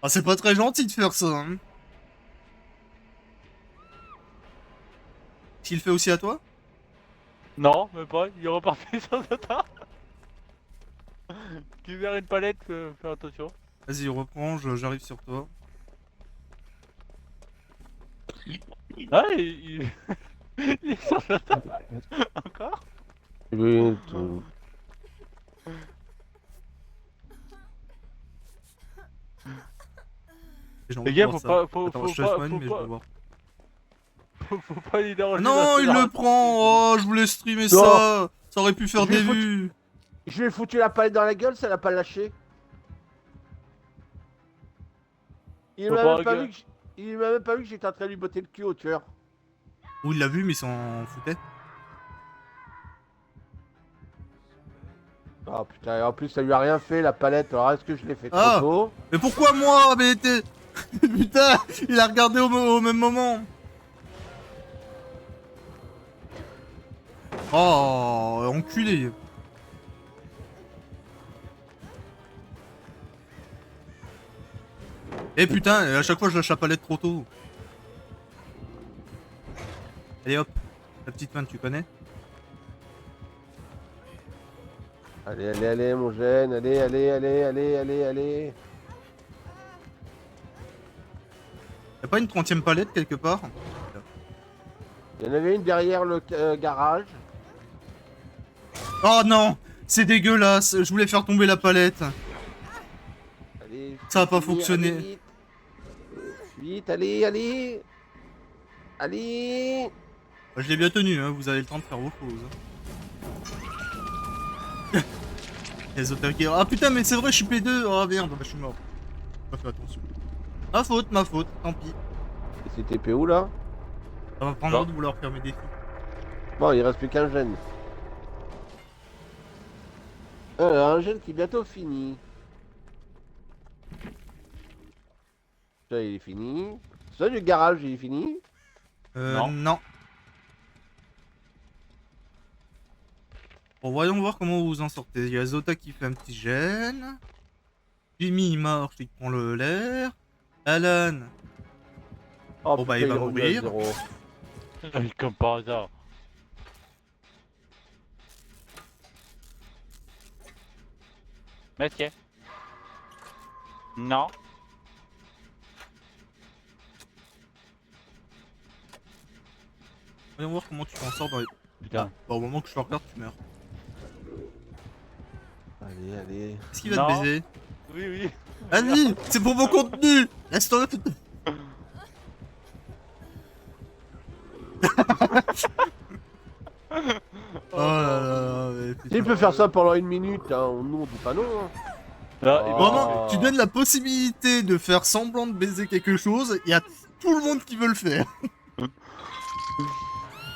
Ah, c'est pas très gentil de faire ça. Hein. S'il le fait aussi à toi? Non, même pas. Il est reparti sur Zota. Qui vers une palette, fais attention. Vas-y, reprends, j'arrive sur toi. Ah, il est sur Zota. Encore? Oui, tout. J'ai envie Les de gars, voir faut ça. pas, faut, Attends, faut je te pas, soigne, faut mais je pas, veux voir. faut pas les déranger. Non, il le prend. Oh, je voulais streamer Non. ça. Ça aurait pu faire Je vais des foutre- vues. Je lui ai foutu la palette dans la gueule, ça l'a pas lâché. Il Faut m'a pas même pas que- vu que il m'a même pas vu que j'étais en train de lui botter le cul au tueur. Ou il l'a vu, mais il s'en foutait. Oh putain, et en plus ça lui a rien fait la palette, alors est-ce que je l'ai fait trop Ah. tôt? Mais pourquoi moi? Mais t'es... Putain, il a regardé au même moment. Oh, enculé. Eh putain, à chaque fois je lâche la palette trop tôt. Allez hop, la petite main tu connais? Allez, allez, allez mon gène, allez, allez, allez, allez, allez, allez. Y'a pas une 30e palette quelque part? Il y en avait une derrière le garage. Oh non, c'est dégueulasse, je voulais faire tomber la palette. Allez, Ça a pas finir, fonctionné. allez, vite. Vite, allez, allez. Allez. Je l'ai bien tenu, hein, vous avez le temps de faire vos choses. Hein. Les auteurs qui... Ah putain, mais c'est vrai, je suis P2. Oh merde, bah, je suis mort. J'ai pas fait attention. Ma faute, tant pis. Et c'était TP où là? Ça va prendre de vouloir faire mes défis. Bon, il reste plus qu'un gène. Un gène qui est bientôt fini. Ça, il est fini. Ça, du garage, il est fini. Non. Bon, voyons voir comment vous vous en sortez. Il y a Zota qui fait un petit gène. Jimmy, il marche, il prend l'air. Alan. Oh, Bon, bah, putain, il va est revenu à mourir. zéro. Comme par hasard. Monsieur. Non. Voyons voir comment tu t'en sors dans les... Putain. Bah, au moment que je te regarde, tu meurs. Allez, allez. Est-ce qu'il va Non. te baiser? Oui, oui. Vas-y, c'est pour mon contenu. Laisse-toi. Oh là là, mais putain. S'il peut faire ça pendant 1 minute, hein, nous on dit pas non. Hein. Là, Oh. Vraiment, tu donnes la possibilité de faire semblant de baiser quelque chose, il y a tout le monde qui veut le faire.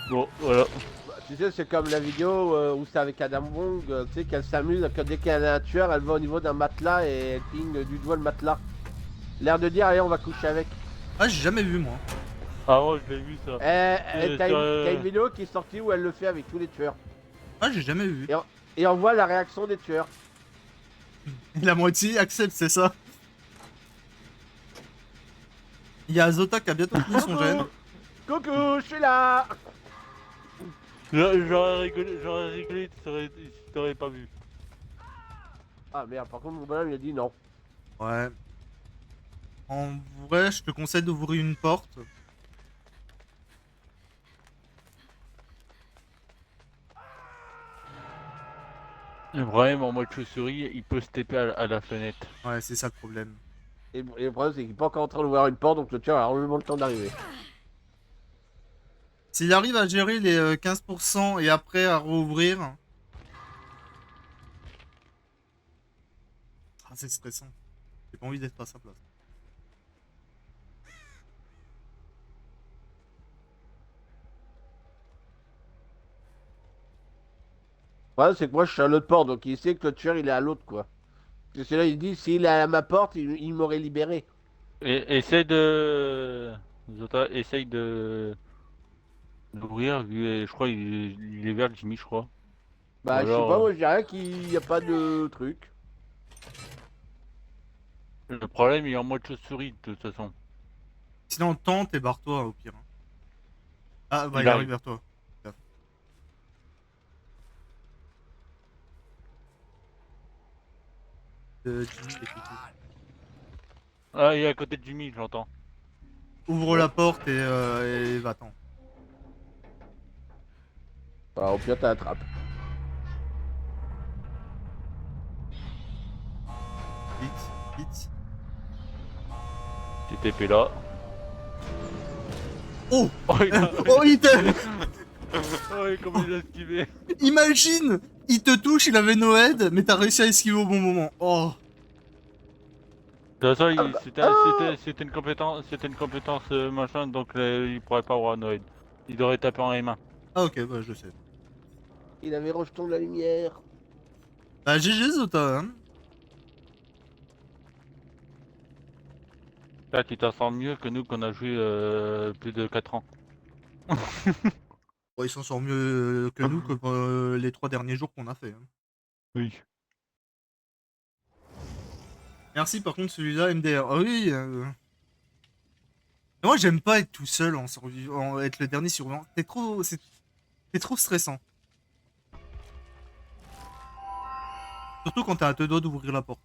Bon, voilà. Bah, tu sais, c'est comme la vidéo où c'est avec Adam Wong, tu sais, qu'elle s'amuse, que dès qu'elle a un tueur, elle va au niveau d'un matelas et elle cligne du doigt le matelas. L'air de dire, allez, on va coucher avec. Ah, j'ai jamais vu moi. Ah ouais, je l'ai vu ça. T'as une vidéo qui est sortie où elle le fait avec tous les tueurs. Ah, j'ai jamais vu. Et on voit la réaction des tueurs. La moitié accepte, c'est ça. Il y a Azota qui a bientôt fini son gène. Coucou, je suis là. J'aurais rigolé, si t'aurais pas vu. Ah merde, par contre, mon bonhomme il a dit non. Ouais. En vrai, je te conseille d'ouvrir une porte. Le problème en mode chauve-souris, il peut se taper à la fenêtre. Ouais, c'est ça le problème. Et le problème, c'est qu'il est pas encore en train d'ouvrir une porte, donc le tueur a largement le temps d'arriver. S'il arrive à gérer les 15% et après à rouvrir... Ah, c'est stressant. J'ai pas envie d'être à sa place. Le problème, c'est que moi, je suis à l'autre porte, donc il sait que le tueur, il est à l'autre, quoi. Parce que c'est là, il dit, s'il est à ma porte, il m'aurait libéré. Et, essaye de... Zota, essaye de... d'ouvrir, je crois il est vert le Jimmy, je crois. Bah, Ou je sais alors, pas, moi, je dirais qu'il n'y a pas de truc. le problème il est en mode chauve-souris de toute façon. Sinon, tente et barre-toi au pire. Ah, bah, Il il arrive arrive. vers toi. Jimmy, il est foutu. Ah, il est à côté de Jimmy, j'entends. Ouvre la porte et va-t'en. Bah, au pire, t'as la trappe. Vite, vite. T'es TP là. Oh Oh, il a... Oh, il te... oh, comment il a esquivé. Imagine, il te touche, il avait no head, mais t'as réussi à esquiver au bon moment. Oh. De toute façon, Ah c'était une compétence machin, donc il pourrait pas avoir Noël. Il devrait taper en M1. Ah, ok, bah je sais. Il avait rejeton de la lumière. Bah GG Zota, hein. Là, tu t'en sens mieux que nous qu'on a joué plus de 4 ans. Bon, il s'en sort mieux que nous que les 3 derniers jours qu'on a fait. Hein. Oui. Merci par contre celui-là MDR. Ah oui. Moi j'aime pas être tout seul en survivant, être le dernier survivant. C'est trop stressant. Surtout quand t'as à deux doigts d'ouvrir la porte.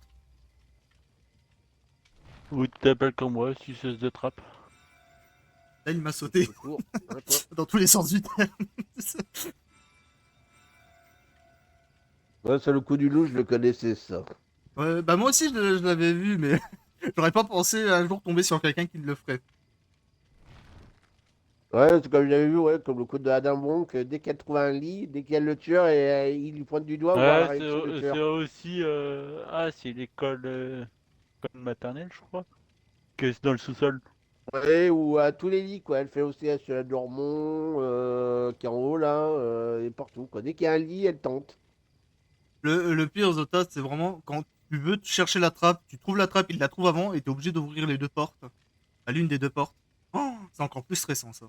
Ou tu t'appelles comme moi, suceuse de trappe. Là il m'a sauté Secours. Ouais, toi. dans tous les sens du terme. Ouais, c'est le coup du loup, je le connaissais, ça. Ouais, bah moi aussi je l'avais vu, mais j'aurais pas pensé un jour tomber sur quelqu'un qui le ferait. Ouais, c'est comme j'avais vu, ouais, comme le coup de Adam Wong, que dès qu'elle trouve un lit, dès qu'elle le tueur, et il lui pointe du doigt, voir la Ouais, réaction du tueur. c'est aussi... Ah, c'est l'école maternelle, je crois. Que c'est dans le sous-sol. Ouais, ou à tous les lits, quoi. Elle fait aussi sur la Dormont, qui est en haut, là, et partout, quoi. Dès qu'il y a un lit, elle tente. Le pire Zota, c'est vraiment quand tu veux chercher la trappe, tu trouves la trappe, il la trouve avant et t'es obligé d'ouvrir les deux portes. À l'une des deux portes. Oh, c'est encore plus stressant ça.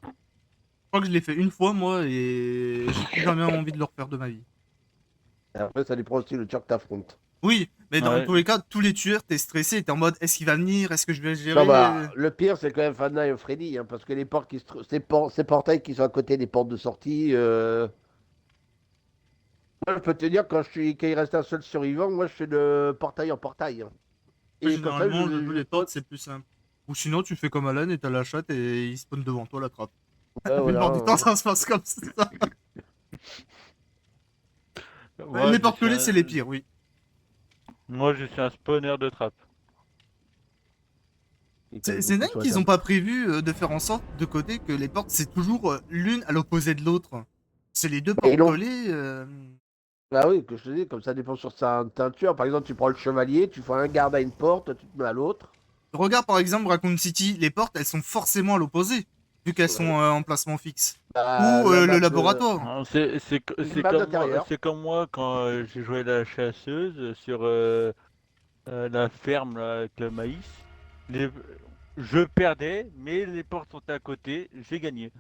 Je crois que je l'ai fait une fois moi et j'ai plus jamais envie de le refaire de ma vie. Et après, ça dépend aussi le tueur que t'affrontes. Oui, Mais dans Ouais. tous les cas, tous les tueurs, t'es stressé, t'es en mode est-ce qu'il va venir, est-ce que je vais le Non, gérer bah, le pire, c'est quand même Fana et Freddy, hein, parce que les portes qui ces portails qui sont à côté des portes de sortie. Moi, je peux te dire, quand il reste un seul survivant, moi, je fais de portail en portail, hein. Moi, Et comme ça, généralement, le jeu je les spawn. portes, c'est plus simple. Ou sinon, tu fais comme Alan et t'as la chatte et il spawn devant toi, la trappe. Ouais, La voilà, plupart du temps, ça se passe comme ça. Ouais, Moi, les je portes suis collées, c'est les un... pires, oui. Moi, je suis un spawner de trappe. Il colle C'est beaucoup dingue sur la qu'ils ont table. pas prévu de faire en sorte de côté que les portes, c'est toujours l'une à l'opposé de l'autre. C'est les deux Et portes non. collées. Bah oui, que je te dis, comme ça dépend sur sa teinture. Par exemple, tu prends le chevalier, tu fais un garde à une porte, tu te mets à l'autre. Regarde par exemple Raccoon City, les portes, elles sont forcément à l'opposé, vu qu'elles sont Ouais. en placement fixe. Bah, Ou la le map, laboratoire. Non, une map d'intérieur. c'est comme moi quand j'ai joué la chasseuse sur la ferme là, avec le maïs. Les... Je perdais, mais les portes sont à côté, j'ai gagné.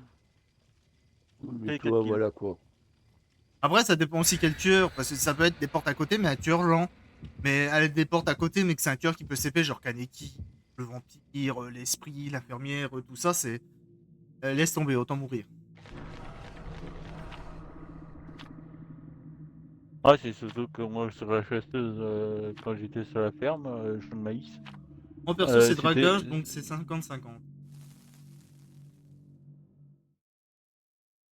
Mais J'ai 4 toi, kills. voilà quoi. Après, ça dépend aussi quel tueur, parce que ça peut être des portes à côté, mais un tueur lent. Mais avec des portes à côté, mais que c'est un tueur qui peut s'épée, genre Kaneki, le vampire, l'esprit, l'infirmière, tout ça, c'est. Laisse tomber, autant mourir. Ah, c'est surtout que moi sur la chasseuse, quand j'étais sur la ferme, je fais le maïs. Moi perso, c'est C'était. dragage, donc c'est 50-50.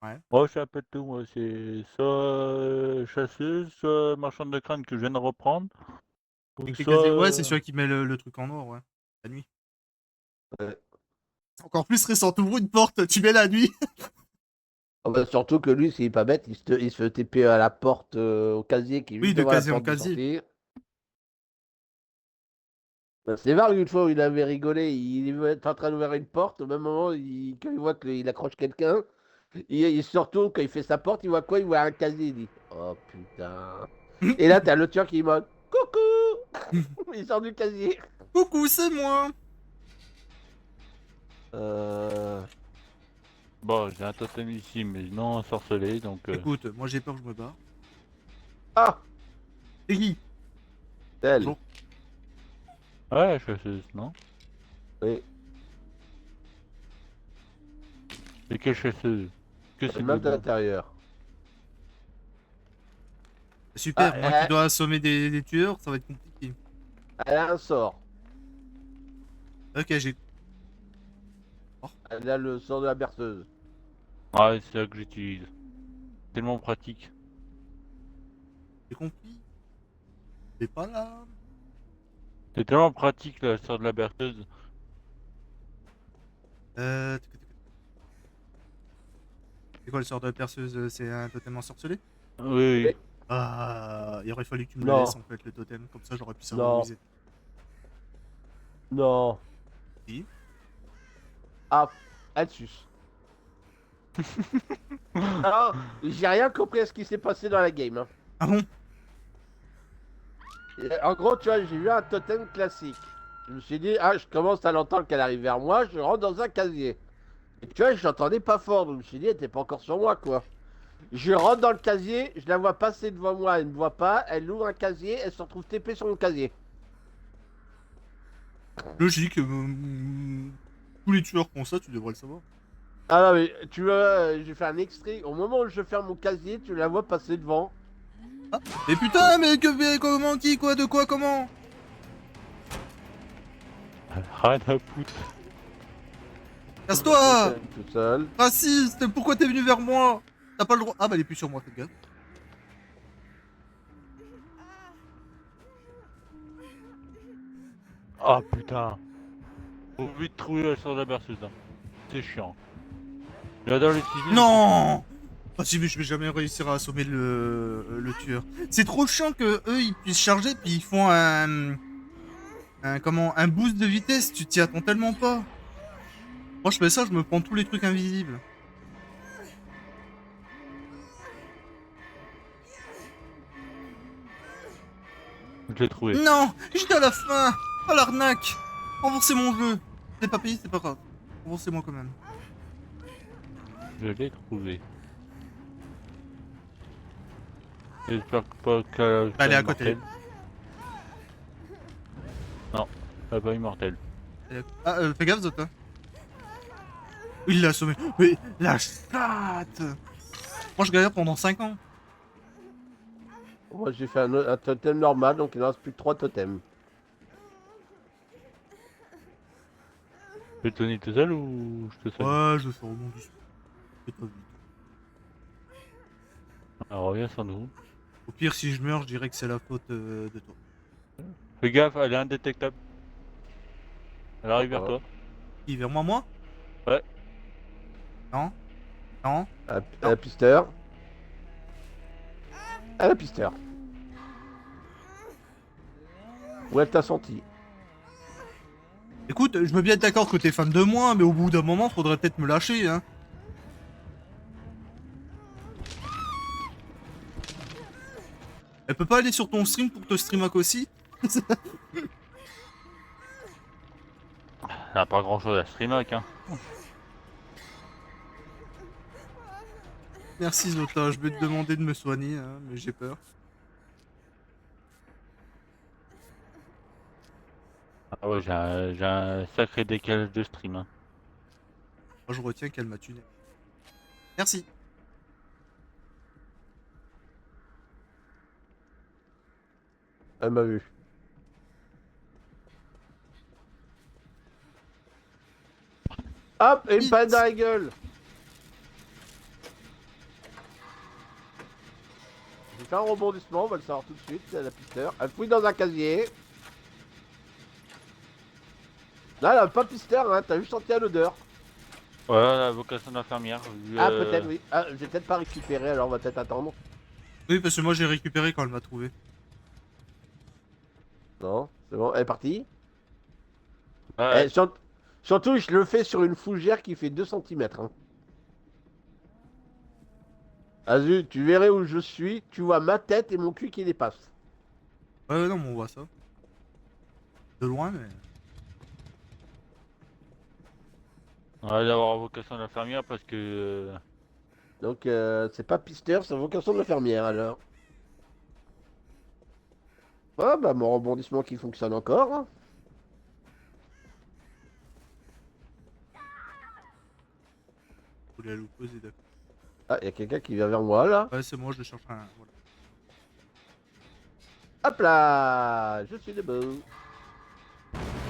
Ouais. Moi, je suis un peu de tout, moi. C'est soit chasseuse, soit marchande de crâne que je viens de reprendre. Ou Et que t'es soit. casé. Ouais, c'est celui qui met le truc en or, ouais. La nuit. Ouais. C'est encore plus stressant, t'ouvres une porte, tu mets la nuit. Ah bah, surtout que lui, s'il est pas bête, il se fait TP à la porte, au casier qui est Oui, juste de devant la casier en porte de casier. sortie. Bah, c'est Varg, une fois où il avait rigolé, il est en train d'ouvrir une porte, au même moment, quand il voit qu'il accroche quelqu'un, il se retourne, quand il fait sa porte, il voit quoi? Il voit un casier, il dit oh putain. Et là, t'as le tueur qui est mode coucou. Il sort du casier. Coucou, c'est moi. Euh... Bon, j'ai un totem ici, mais non ensorcelé, donc. Écoute, moi j'ai peur, je me barre. Ah, Et qui? elle. Bonjour. Ouais, chasseuse, non? Oui, C'est quelle chasseuse? Que c'est une map dedans? d'intérieur. Ah, Super, moi qui dois assommer des tueurs, ça va être compliqué. elle a un sort. Ok, j'ai. Oh, Elle a le sort de la berceuse. Ah, c'est là que j'utilise. Tellement pratique. j'ai compris. C'est pas là. C'est tellement pratique la sort de la berceuse. C'est quoi le sort de la perceuse? C'est un totem ensorcelé? Oui, oui. Oui. Ah, il aurait fallu que tu me le Non, laisses en fait, le totem. Comme ça, j'aurais pu savoir où non, ils étaient. non. Si. Ah, elle suce. Alors, j'ai rien compris à ce qui s'est passé dans la game, hein. Ah bon? En gros, tu vois, j'ai vu un totem classique. Je me suis dit, ah, je commence à l'entendre qu'elle arrive vers moi, je rentre dans un casier. Et tu vois, je l'entendais pas fort, donc je me suis dit, elle était pas encore sur moi, quoi. Je rentre dans le casier, je la vois passer devant moi, elle ne me voit pas, elle ouvre un casier, elle se retrouve TP sur mon casier. Logique. Tous les tueurs font ça, tu devrais le savoir. Ah non, mais tu vois, j'ai fait un extrait, au moment où je ferme mon casier, tu la vois passer devant. Mais putain, mais comment, qui, quoi, de quoi, comment? Rien à foutre. Casse-toi! Tout seul. Raciste! Pourquoi t'es venu vers moi? T'as pas le droit. Ah bah, elle est plus sur moi, faites gaffe. Ah putain. Faut vite trouver la sort de la berceuse. Hein. C'est chiant. J'adore les civils. Non! Ah si, mais je vais jamais réussir à assommer le tueur. C'est trop chiant que eux ils puissent charger puis ils font un boost de vitesse, tu t'y attends tellement pas. Moi je fais ça, je me prends tous les trucs invisibles. Je l'ai trouvé. Non! J'étais à la fin! Oh l'arnaque! Remboursez mon jeu! Je l'ai pas payé, c'est pas grave. Remboursez-moi quand même. Je l'ai trouvé. J'espère pas qu'elle. Bah, elle est à côté. Pas immortel. Ah, fais gaffe, Zota. Il l'a assommé. Mais la chatte. Moi, je galère pendant 5 ans. Moi j'ai fait un totem normal, donc il ne reste plus que 3 totems. Je peux te donner tout seul ou je te soigne? Ouais, je fais rebondissement. C'est pas vite. Alors reviens sur nous. Au pire, si je meurs, je dirais que c'est la faute de toi. Fais gaffe, elle est indétectable. Elle arrive vers Oh. toi. Qui, vers moi? Ouais. Non? Non? À la pisteur. À la pisteur. Où elle t'a senti? Écoute, je veux bien être d'accord que t'es fan de moi, mais au bout d'un moment, faudrait peut-être me lâcher, hein. Elle peut pas aller sur ton stream pour te stream aussi? Elle a pas grand chose à streamac hein. Merci Zota, je vais te demander de me soigner, hein, mais j'ai peur. Ah ouais, j'ai un sacré décalage de stream. Hein. Moi je retiens qu'elle m'a tué. Merci. Elle m'a vu. Hop, et une palette dans la gueule. J'ai fait un rebondissement, on va le savoir tout de suite, à la pisteur. Elle fouille dans un casier. Là, elle a pas pisteur, hein, t'as juste senti à l'odeur. Ouais, la vocation d'infirmière. Ah, peut-être, oui. Ah, j'ai peut-être pas récupéré, alors on va peut-être attendre. Oui, parce que moi j'ai récupéré quand elle m'a trouvé. Non, c'est bon, elle est partie. Ouais. Eh, surtout, je le fais sur une fougère qui fait 2 cm. Hein. Azu, tu verrais où je suis, tu vois ma tête et mon cul qui dépasse. Ouais, non, mais on voit ça. De loin, mais... On va d'avoir vocation d'infirmière parce que. Donc, c'est pas pisteur, c'est vocation de l'infirmière alors. Ah, bah, mon rebondissement qui fonctionne encore. Hein. Faut la loupeuse et d'accord. Ah, il y a quelqu'un qui vient vers moi là. Ouais, c'est moi, je cherche un... Voilà. Hop là, je suis debout.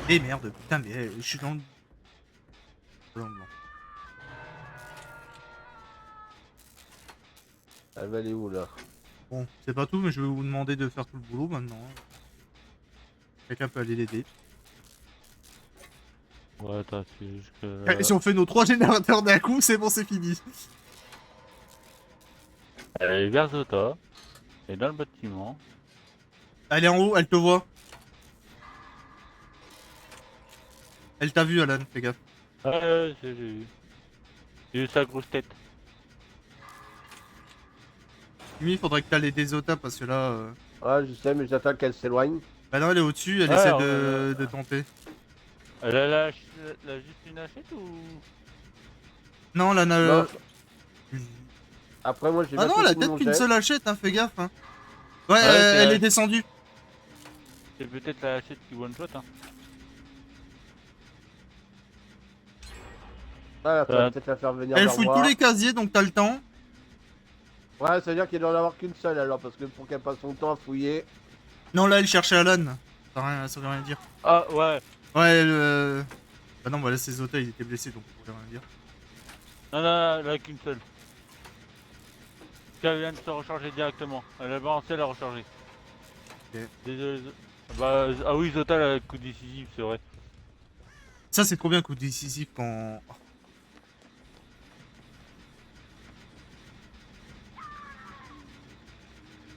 Eh merde, putain, mais je suis dans le... Blanc, blanc. Elle va aller où là? Bon, c'est pas tout, mais je vais vous demander de faire tout le boulot maintenant. Hein. Quelqu'un peut aller l'aider. Ouais, attends, c'est juste que. Et si on fait nos 3 générateurs d'un coup, c'est bon, c'est fini. Elle est vers Zota. Elle est dans le bâtiment. Elle est en haut, elle te voit. Elle t'a vu, Alan, fais gaffe. Ouais, j'ai vu. J'ai vu sa grosse tête. Mimi, faudrait que t'ailles aider Zota parce que là... Ouais, je sais, mais j'attends qu'elle s'éloigne. Bah non, elle est au-dessus, elle Ouais, essaie on de tenter. Elle a juste une hachette ou. Non, là, Non. Après, moi, j'ai Ah non, bientôt elle a fini peut-être mon qu'une jet. seule hachette, hein, fais gaffe. Hein. Ouais, c'est elle vrai. est descendue. C'est peut-être la hachette qui one shot. Hein. Ouais, ça va peut-être la faire venir Elle vers fouille moi. tous les casiers, donc t'as le temps. Ouais, ça veut dire qu'il doit en avoir qu'une seule alors, parce que pour qu'elle passe son temps à fouiller. Non, là, elle cherchait Alan. Ça veut rien dire. Ah ouais. Ouais, elle... Bah non, bah là, c'est Zota, il était blessé, donc ça veut rien dire. Non, non, elle a qu'une seule. Elle vient de se recharger directement. Elle a balancé, elle a rechargé. Ok. Désolé. Bah, ah oui, Zota, elle a le coup décisif, c'est vrai. Ça, c'est trop bien, coup décisif quand... Oh.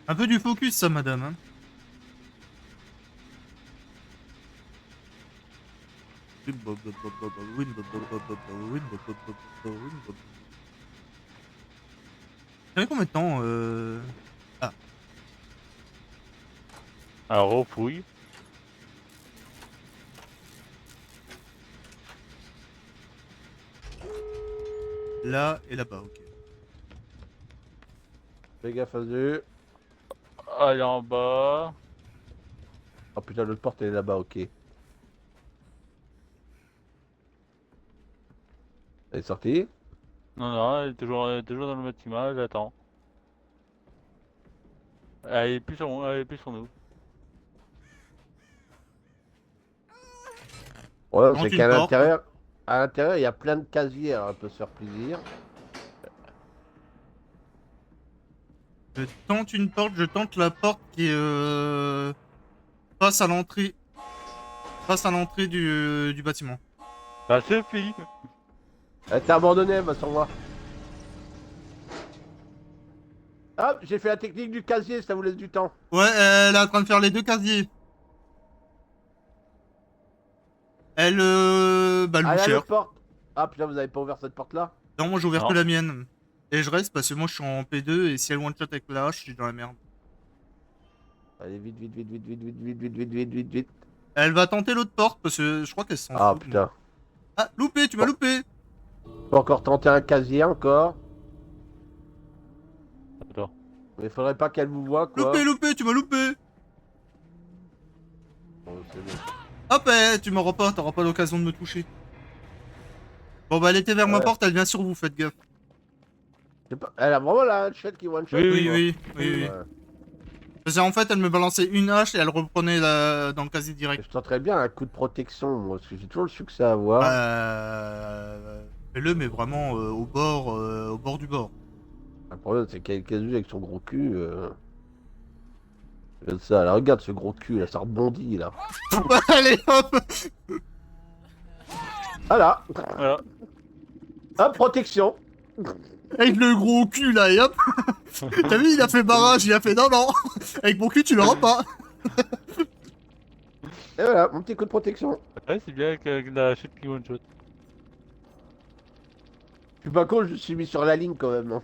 Un peu du focus, ça, madame. Hein. Ça fait combien de temps Ah, Alors, refouille. là et là-bas, ok. Fais gaffe à eux. Elle est en bas. Oh putain, l'autre porte elle est là-bas, ok. Elle est sortie. Non, non, elle est toujours dans le bâtiment, elle attend. Elle est plus sur nous. Ouais, Quand c'est une qu'à porte. l'intérieur, il y a plein de casiers, alors elle peut se faire plaisir. Je tente une porte, je tente la porte qui est face à l'entrée. Face à l'entrée du bâtiment. Ça suffit. Elle t'a abandonné, elle va sur moi. Hop, j'ai fait la technique du casier, ça vous laisse du temps. Ouais, elle est en train de faire les deux casiers. Elle, bah, Allez à louchère. l'autre porte. Ah putain, vous avez pas ouvert cette porte-là? Non, moi j'ai ouvert que Non. la mienne. Et je reste parce que moi je suis en P2 et si elle one shot avec la hache, je suis dans la merde. Allez, vite, vite, vite, vite, vite, vite, vite, vite, vite, vite, vite, vite. Elle va tenter l'autre porte parce que je crois qu'elle s'en Ah fout de moi. putain. Ah, loupé, tu m'as Bon. loupé. Faut encore tenter un casier encore. Attends. Mais faudrait pas qu'elle vous voie, Loupé, quoi. loupé, tu m'as loupé. Bon, c'est bon. Hop, tu m'auras pas, t'auras pas l'occasion de me toucher. Bon bah elle était vers ma Ouais. porte, elle vient sur vous, faites gaffe. Elle a vraiment la headshot qui one shot. Oui, Oui, quoi. oui, oui, oui. Ouais. Parce qu'en fait, elle me balançait une hache et elle reprenait dans le casier Et direct. je tenterais bien un coup de protection, moi, parce que j'ai toujours le succès à avoir. Fais-le, mais vraiment au bord du bord. Le problème, c'est qu'elle est avec son gros cul. Regarde ça, là, regarde ce gros cul, là, ça rebondit, là. Allez, hop. Voilà. Voilà. Hop, protection. Avec le gros cul là, et hop. T'as vu, il a fait barrage, il a fait non, non. Avec mon cul, tu l'auras pas. Et voilà, mon petit coup de protection. Ouais, c'est bien avec la chute qui one shot. Je suis pas con, je suis mis sur la ligne quand même. Hein.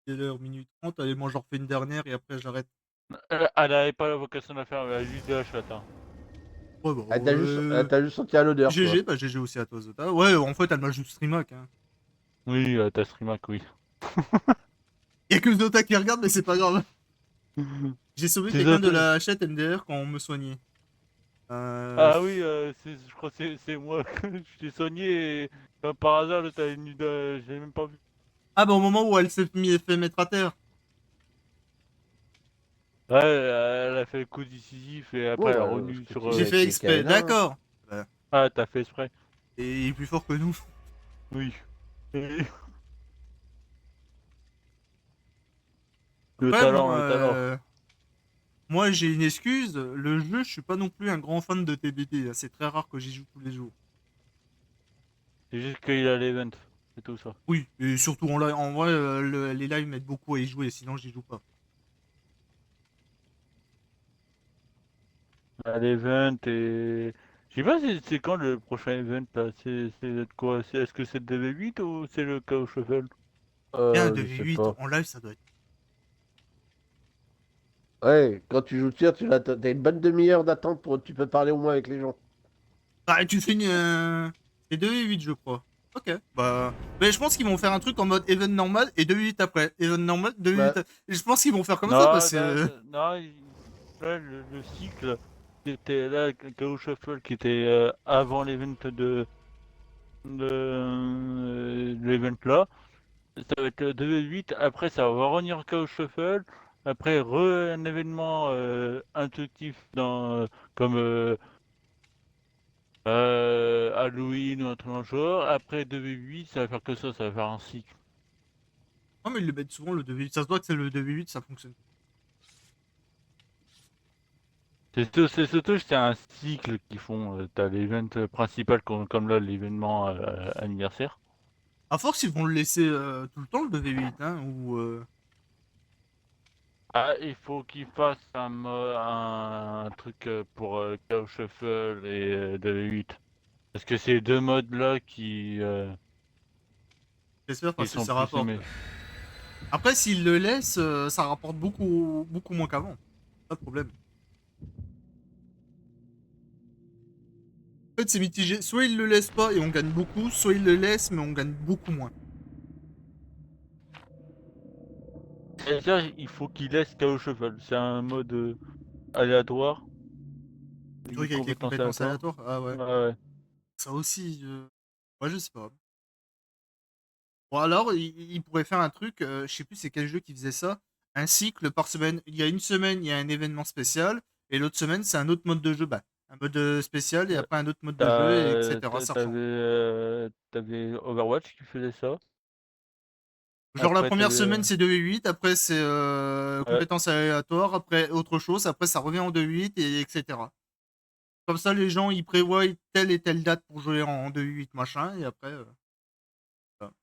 Quelle heure, minute 30. Allez, moi j'en refais une dernière et après j'arrête. Elle avait pas la vocation de la faire, elle a juste de la shot. Hein. Ouais, bah, Elle t'a juste senti à l'odeur, quoi. GG, bah GG aussi à toi, Zota. Ouais, en fait, elle m'a juste streamac. Hein. Oui, t'as streamac, oui. Y'a que Zota qui regarde, mais c'est pas grave. J'ai sauvé C'est quelqu'un de Zota. la hachette MDR quand on me soignait. Ah oui, je crois que c'est moi. Je t'ai soigné et comme par hasard, là, t'as une... je l'ai même pas vu. Ah, bah au moment où elle s'est fait mettre à terre. Ouais, elle a fait le coup décisif et après Ouais, elle a ce revenu que sur... tu dis J'ai avec fait les exprès, caïnas, hein. d'accord. Bah, Ah, t'as fait exprès. et il est plus fort que nous. Oui. Et- Le Après, talent, le talent. moi j'ai une excuse. Le jeu, je suis pas non plus un grand fan de TBT. C'est très rare que j'y joue tous les jours. C'est juste qu'il a l'event. C'est tout ça. Oui, et surtout en live. En vrai, les lives m'aident beaucoup à y jouer, sinon j'y joue pas. À l'event et... Je sais pas c'est quand le prochain event là. C'est quoi? Est-ce que c'est le DV8 ou c'est le Chaos Shuffle? Bien, de Je sais V8 pas. en live, ça doit être. Ouais, quand tu joues tir, t'as une bonne demi-heure d'attente pour tu peux parler au moins avec les gens. Bah, tu fais une. C'est 2v8, je crois. Ok. Bah. Mais je pense qu'ils vont faire un truc en mode event normal et 2v8 après. Event normal, 2v8 Bah, après. Je pense qu'ils vont faire comme ça Non, parce non, que. non, là, le cycle qui était là, le Chaos Shuffle qui était avant l'event de l'event là, ça va être le 2v8, après ça va revenir Chaos Shuffle, après un événement intuitif comme Halloween ou un truc dans le genre, après 2v8, ça va faire que ça va faire un cycle. Non, mais ils le mettent souvent le 2v8. Ça se voit que c'est le 2v8, ça fonctionne. C'est surtout c'est un cycle qu'ils font. T'as l'event principal comme là l'événement anniversaire. À force, ils vont le laisser tout le temps le 2v8, hein. Ou. Ah, il faut qu'ils fassent un truc pour Chaos Shuffle et W8. Parce que c'est deux modes là J'espère qui parce que sont ça plus rapporte. aimés. Après, s'ils le laissent, ça rapporte beaucoup, beaucoup moins qu'avant. Pas de problème. En fait, c'est mitigé. Soit ils le laissent pas et on gagne beaucoup, soit ils le laissent mais on gagne beaucoup moins. Déjà, il faut qu'ils laissent Chaos Shuffle. C'est un mode aléatoire. Le Une truc avec les compétence compétences aléatoire. aléatoires. Ah ouais. Ouais, ouais. Ça aussi, ouais, je sais pas. Bon alors, il pourrait faire un truc, je sais plus c'est quel jeu qui faisait ça, un cycle par semaine. Il y a une semaine, il y a un événement spécial, et l'autre semaine, c'est un autre mode de jeu. Bah, un mode spécial et Euh, après un autre mode de jeu, et etc. Ça T'avais rechange. t'avais Overwatch qui faisait ça. Genre la Après, première t'avais. semaine, c'est 2v8, après c'est Ouais. compétences aléatoires, après autre chose, après ça revient en 2v8, et etc. Comme ça, les gens, ils prévoient telle et telle date pour jouer en 2v8, machin, et après... voilà.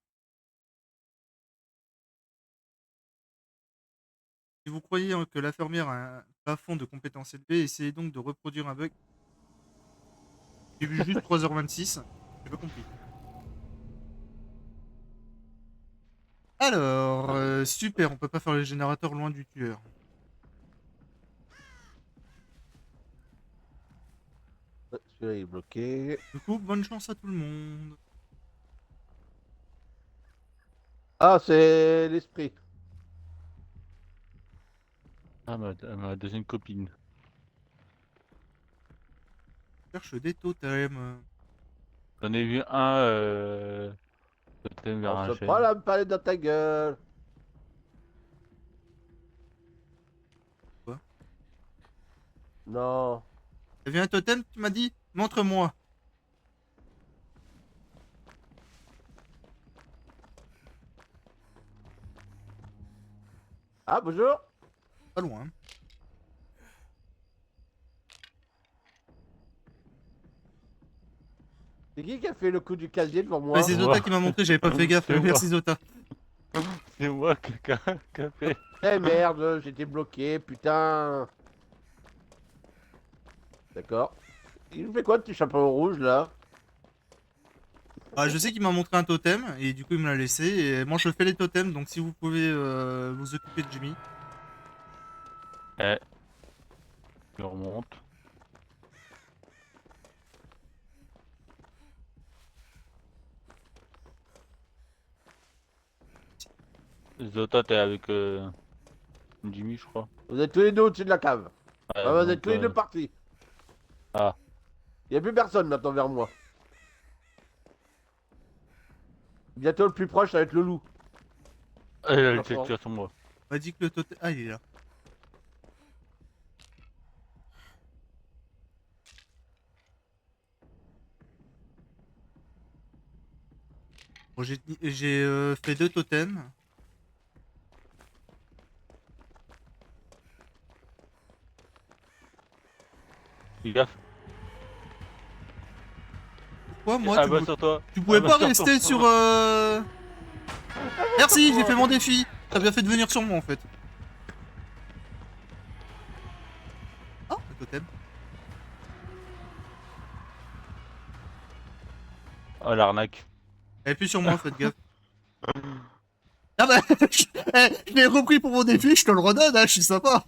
Si vous croyez que l'infirmière a un plafond de compétences élevé, essayez donc de reproduire un bug. J'ai vu juste 3h26, j'ai pas compris. Alors, super, on peut pas faire le générateur loin du tueur. Celui-là il est bloqué. Du coup, bonne chance à tout le monde. Ah, c'est l'esprit. Ah, ma deuxième copine. Cherche des totems. J'en ai vu un totem vers On un se prend chêne. la palette dans ta gueule. Quoi? Non. T'as vu un totem, tu m'as dit? Montre-moi. Ah, bonjour. Pas loin. C'est qui a fait le coup du casier devant Ouais, moi? c'est Zota qui m'a montré, j'avais pas fait gaffe. C'est moi. Merci Zota. C'est moi qui a fait. Eh merde, j'étais bloqué, putain. D'accord. Il fait quoi de petit chapeau rouge là? Ah, je sais qu'il m'a montré un totem, et du coup il me l'a laissé. Et moi je fais les totems, donc si vous pouvez vous occuper de Jimmy. Eh, je remonte. Zota, t'es avec Jimmy, je crois. Vous êtes tous les deux au-dessus de la cave. Ouais, Ah, vous êtes donc. tous les deux partis. Ah, Il n'y a plus personne maintenant vers moi. Bientôt le plus proche, ça va être le loup. elle a le Franchement. texture sur moi. On m'a dit que le totem. Ah, il est là. Bon, j'ai fait 2 totems. Fais gaffe. Pourquoi moi Ah bah sur toi. tu Ah pouvais bah pas sur toi. rester sur. Merci, j'ai fait mon défi. T'as bien fait de venir sur moi en fait. Ah, le totem. Oh l'arnaque. Elle est plus sur moi, faites gaffe. Ah bah, je l'ai repris pour mon défi, je te le redonne, hein, je suis sympa.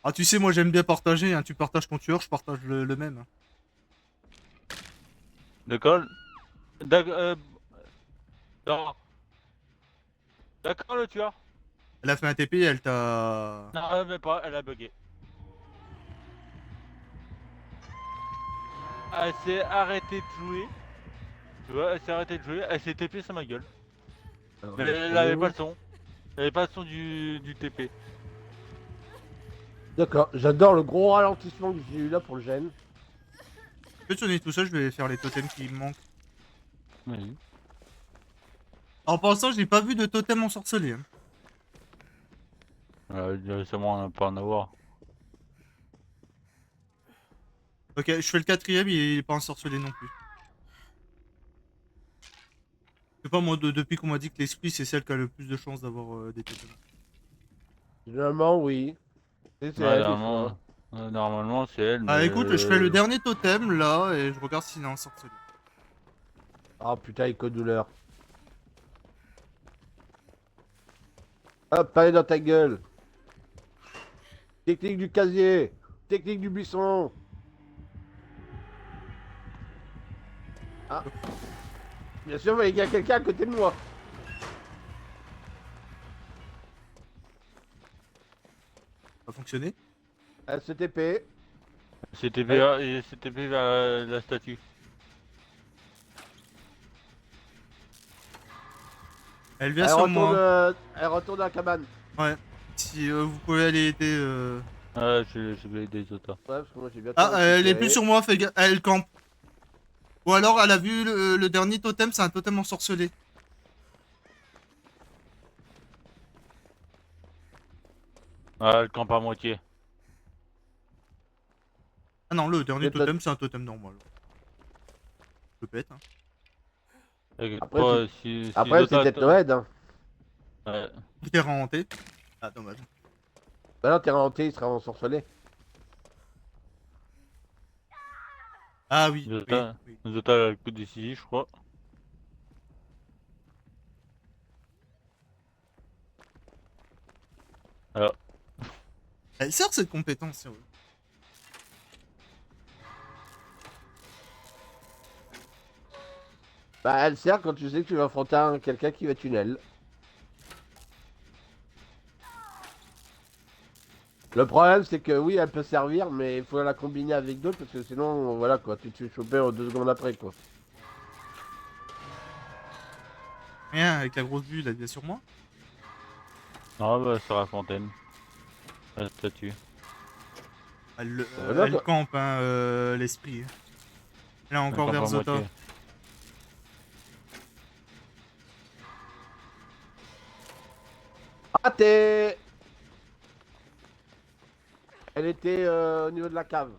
Ah, tu sais, moi j'aime bien partager, hein. Tu partages ton tueur, je partage le même. D'accord. D'accord. Non. D'accord le tueur. Elle a fait un TP, elle t'a. Non, même pas, elle a bugué. Elle s'est arrêtée de jouer. Tu vois, elle s'est arrêtée de jouer, elle s'est TP sur ma gueule. Alors, Mais elle avait pas le son. Elle avait pas le son du TP. d'accord, j'adore le gros ralentissement que j'ai eu là pour le gène. Je peux te sonner tout ça, je vais faire les totems qui me manquent. Oui. En pensant, j'ai pas vu de totem ensorcelé. Hein. Il doit sûrement pas en avoir. Ok, je fais le quatrième, il est pas ensorcelé non plus. Je sais pas, moi, depuis qu'on m'a dit que l'esprit, c'est celle qui a le plus de chances d'avoir des totems. Généralement, oui. C'est Ouais, elle, des fois. normalement c'est elle, mais. Ah, écoute, je fais le dernier totem là, et je regarde s'il est ensorcelé. Ah putain, éco-douleur. Hop, allez dans ta gueule. Technique du casier. Technique du buisson. Ah, bien sûr, mais il y a quelqu'un à côté de moi. Ça a fonctionné? SCTP. CTP vers la statue. Elle vient sur moi. Elle retourne à la cabane. Ouais. Si vous pouvez aller aider. Ah, je vais aider Zota. Ouais, parce que moi j'ai bientôt Ah, elle est récupéré. plus sur moi, elle campe. Ou alors elle a vu le dernier totem, c'est un totem ensorcelé. Ah, elle campe à moitié. Ah non, le dernier C'est peut-être- totem, c'est un totem normal. Je pète, hein. T'inquiète Après, pas, si Après c'est Zota... peut-être Noël, hein. Ouais. Il est remonté. Ah, dommage. Bah non, t'es rentré, il sera ensorcelé. Ah oui, oui, Zota, oui. Zota a le coup décisif, je crois. Alors, Elle sert cette compétence, sérieux. Bah elle sert quand tu sais que tu vas affronter quelqu'un qui va tunnel. Le problème c'est que oui elle peut servir mais il faut la combiner avec d'autres parce que sinon voilà quoi, tu te fais choper en 2 secondes après quoi. Rien, avec la grosse bulle, elle vient sur moi. ah bah, sur la fontaine. La statue. Voilà, Elle quoi. campe, hein, l'esprit. Elle est Elle encore campe vers à Zota. moitié. Raté. Elle était au niveau de la cave.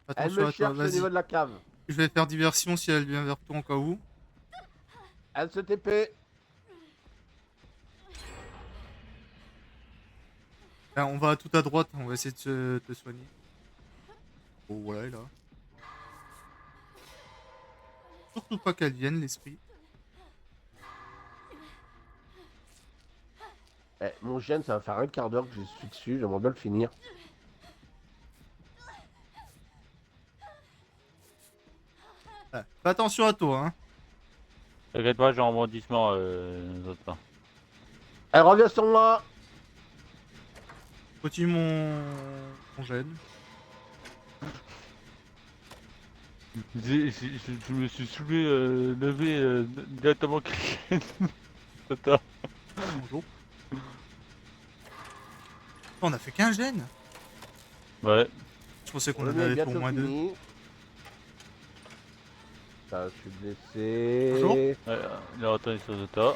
Elle Attention me à toi, cherche au vas-y. niveau de la cave. Je vais faire diversion si elle vient vers toi en cas où. Elle se TP. Ben, on va tout à droite, on va essayer de te soigner. Oh, voilà, elle est là. Surtout pas qu'elle vienne, l'esprit. Eh, mon gène ça va faire un quart d'heure que je suis dessus, j'aimerais bien le finir. Ouais. Fais attention à toi, hein. T'inquiète pas, j'ai un rebondissement, Zota. Elle revient sur moi. Continue mon gène. Je me suis soulevé, levé directement. Zota. Bonjour. On a fait qu'un gène. Ouais. Je pensais qu'on Le en mien est avait fait au bientôt moins deux. fini. Ça, je suis blessé. Bonjour. Ouais, il est retourné sur Zota.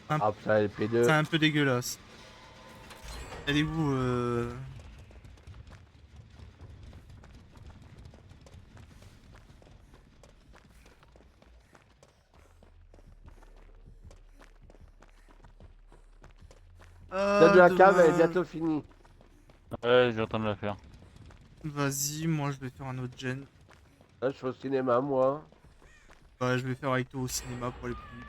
Ah putain, les C'est P2. un peu dégueulasse. Elle est où Celle de la cave, elle est dommage. bientôt finie. Ouais, j'ai en train de la faire. Vas-y, moi je vais faire un autre gen. Là, je suis au cinéma, moi. Bah, je vais faire avec toi au cinéma pour aller plus vite.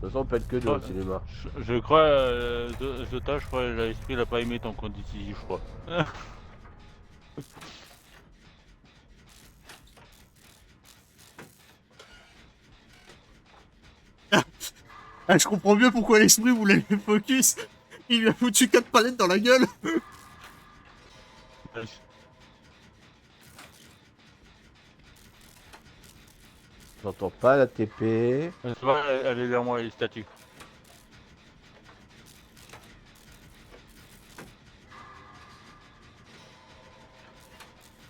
De toute façon, on peut être que deux au Ouais. cinéma. Je crois, Zota, je crois, l'esprit, il a pas aimé ton compte décisif, je crois. Ah, je comprends mieux pourquoi l'esprit voulait le focus. Il lui a foutu 4 palettes dans la gueule. J'entends pas la TP. C'est vrai, elle est vers moi, les statues.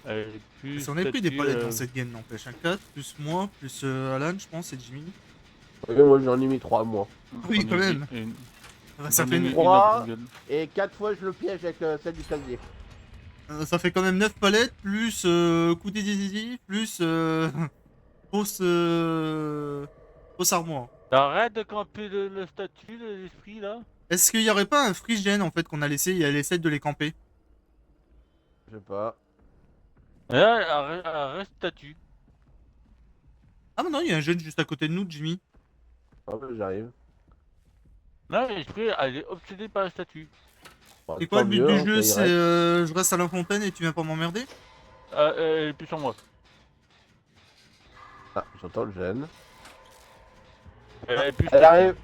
Elle est plus On a pris des statue, palettes dans cette game, n'empêche. Un 4, plus moi, plus Alan, je pense, et Jimmy. Oui, moi, j'en ai mis 3, moi. Oui, on quand est même. une- Ça on fait, est ne- une Trois. autre gueule. Et 4 fois, je le piège avec celle du casier. ça fait quand même 9 palettes, plus coup décisif, plus fausse, fausse armoire. Arrête de camper le statut, l'esprit, là. Est-ce qu'il y aurait pas un free gen en fait qu'on a laissé et elle essaie de les camper? Je sais pas. Arrête statut. Ah mais non, il y a un gen juste à côté de nous, Jimmy. Ah, bah, j'arrive. Non, l'esprit, elle est obsédée par la statue. Bon, C'est quoi tant le but mieux, du hein, jeu? ça C'est irait. je reste à la fontaine et tu viens pas m'emmerder? Elle est plus sur moi. Ah, j'entends le gène. Elle est plus Elle sur arrive.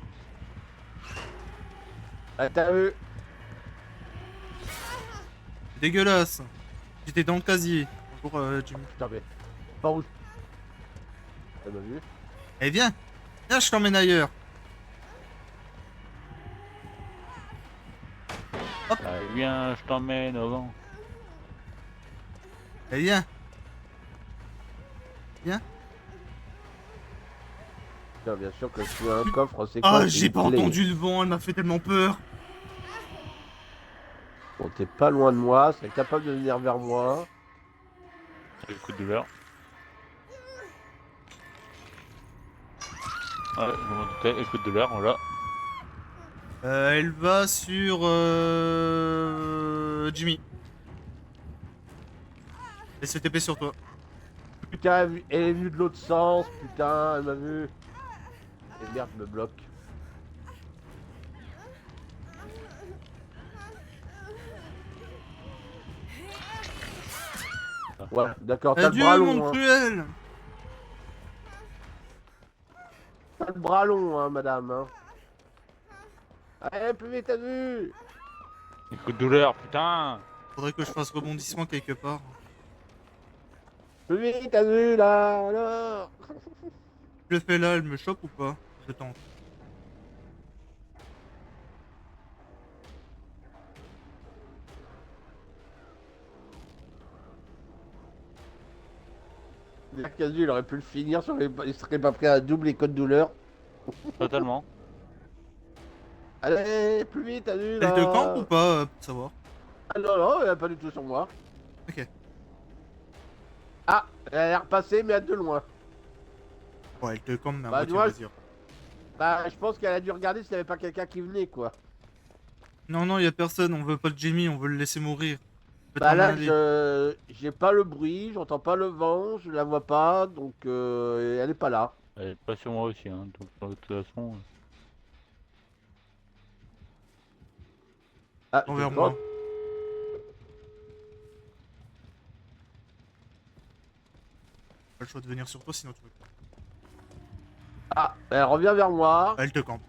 Ah, t'as vu? C'est dégueulasse. J'étais dans le casier. Bonjour, Jimmy. Putain, mais. Par où? Elle m'a vu? Eh viens. Viens, je t'emmène ailleurs. Allez, viens, je t'emmène avant. Eh viens. Viens. Putain, bien sûr que sous un coffre, c'est quoi? Ah, C'est j'ai une pas clé. entendu le vent, elle m'a fait tellement peur. Bon, t'es pas loin de moi, c'est capable de venir vers moi. C'est le coup de douleur. Ouais, je m'en doutais, le coup de douleur, voilà. Elle va sur Jimmy. Elle se TP sur toi. Putain, elle est venue de l'autre sens, putain, elle m'a vu. Et merde, me bloque. Ouais, d'accord, t'as le bras Adieu, monde long, hein. cruel. T'as le bras long, hein, madame, hein. Allez, plus vite, t'as vu? Le coup de douleur, putain. Faudrait que je fasse rebondissement quelque part. Plus vite, t'as vu, là, alors? Je le fais là, elle me chope ou pas? Je tente. Casu, il aurait pu le finir, il serait pas pris un double écho de douleur. Totalement. Allez, plus vite, t'as vu, Elle te campe ou là? pas, pour savoir? Ah non, non, elle est pas du tout sur moi. Ok. Ah, elle a l'air passée, mais à de loin. Bon, elle te campe, mais à Bah, moitié moi, mesure. Bah, je pense qu'elle a dû regarder s'il y avait pas quelqu'un qui venait, quoi. Non, non, y a personne, on veut pas de Jimmy, on veut le laisser mourir. Je vais Bah t'en là, aller. j'ai pas le bruit, j'entends pas le vent, je la vois pas, donc elle est pas là. Elle est pas sur moi aussi, hein, donc de toute façon. Ah, Envers je moi. pense. Pas le choix de venir sur toi, sinon tu vas. Ah, elle revient vers moi. Elle te campe.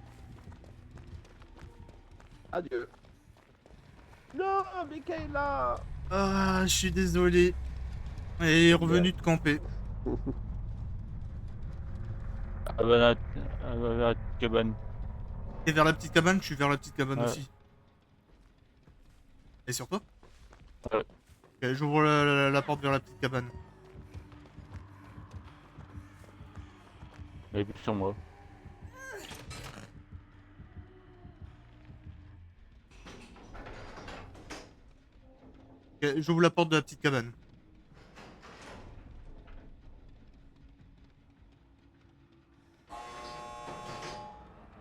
Adieu. Non, Michaela. Ah, je suis désolé. Elle est revenue de camper. Elle va vers la cabane. T'es vers la petite cabane, je suis vers la petite cabane Ouais. aussi. Et sur toi? Ouais. Ok, j'ouvre la porte vers la petite cabane. Elle est plus sur moi. Ok, j'ouvre la porte de la petite cabane.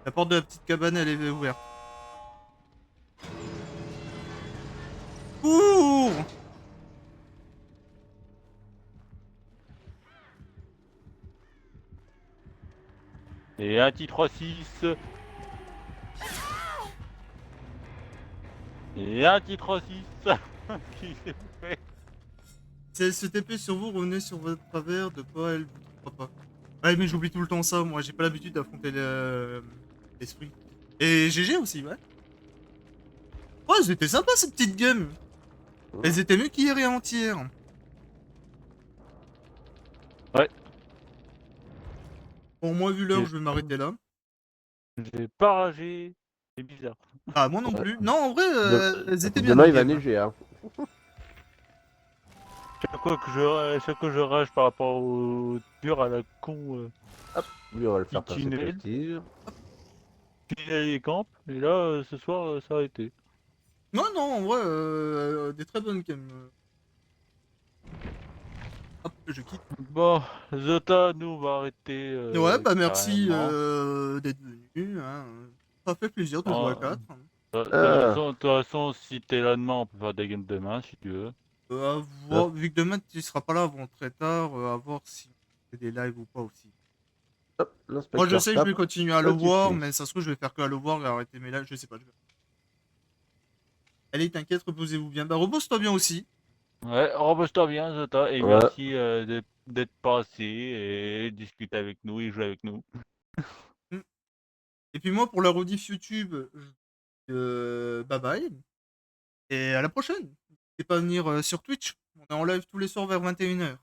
La porte de la petite cabane, elle est ouverte. Ouh! Et un petit 3-6. Et un petit 3-6. Qui s'est fait. Si elle se TP sur vous, revenez sur votre travers, de pas, elle vous trouvera pas. Ouais, mais j'oublie tout le temps ça, moi, j'ai pas l'habitude d'affronter l'esprit. Et GG aussi, ouais. Ouais, c'était sympa ces petites games. Elles étaient mieux qu'hier et avant-hier. Ouais. Bon, moi, vu l'heure, Et- je vais m'arrêter là. J'ai pas ragé. C'est bizarre. Ah, moi non Ouais. plus. Non, en vrai, elles étaient bien Demain, nos il va games. neiger, hein. Chaque fois que je rage par rapport au dur à la con, Lui, on va le faire Petit passer tunnel. prestige. Tunnel et camp. Et là, ce soir, ça a été. Non, non, en vrai, des très bonnes games. Hop, je quitte. Bon, Zota, nous, on va arrêter Ouais, bah merci carrément. d'être venu. Hein. Ça fait plaisir de jouer à Oh, 4. De toute façon, si t'es là demain, on peut faire des games demain, si tu veux. Vu que demain tu seras pas là avant très tard, à voir si on fait des lives ou pas aussi. Hop, Moi je l'inspecteur sais que je vais tape. continuer à le Notifié. voir, mais ça se trouve je vais faire que à le voir et arrêter mes lives, je sais pas. Allez, t'inquiète, reposez-vous bien. Bah repose-toi bien aussi. Ouais, repose-toi bien, Zota, et Ouais. merci d'être passé et discuter avec nous et jouer avec nous. Mm. Et puis moi, pour la rediff YouTube, bye bye. Et à la prochaine. N'hésitez pas à venir sur Twitch. On est en live tous les soirs vers 21h.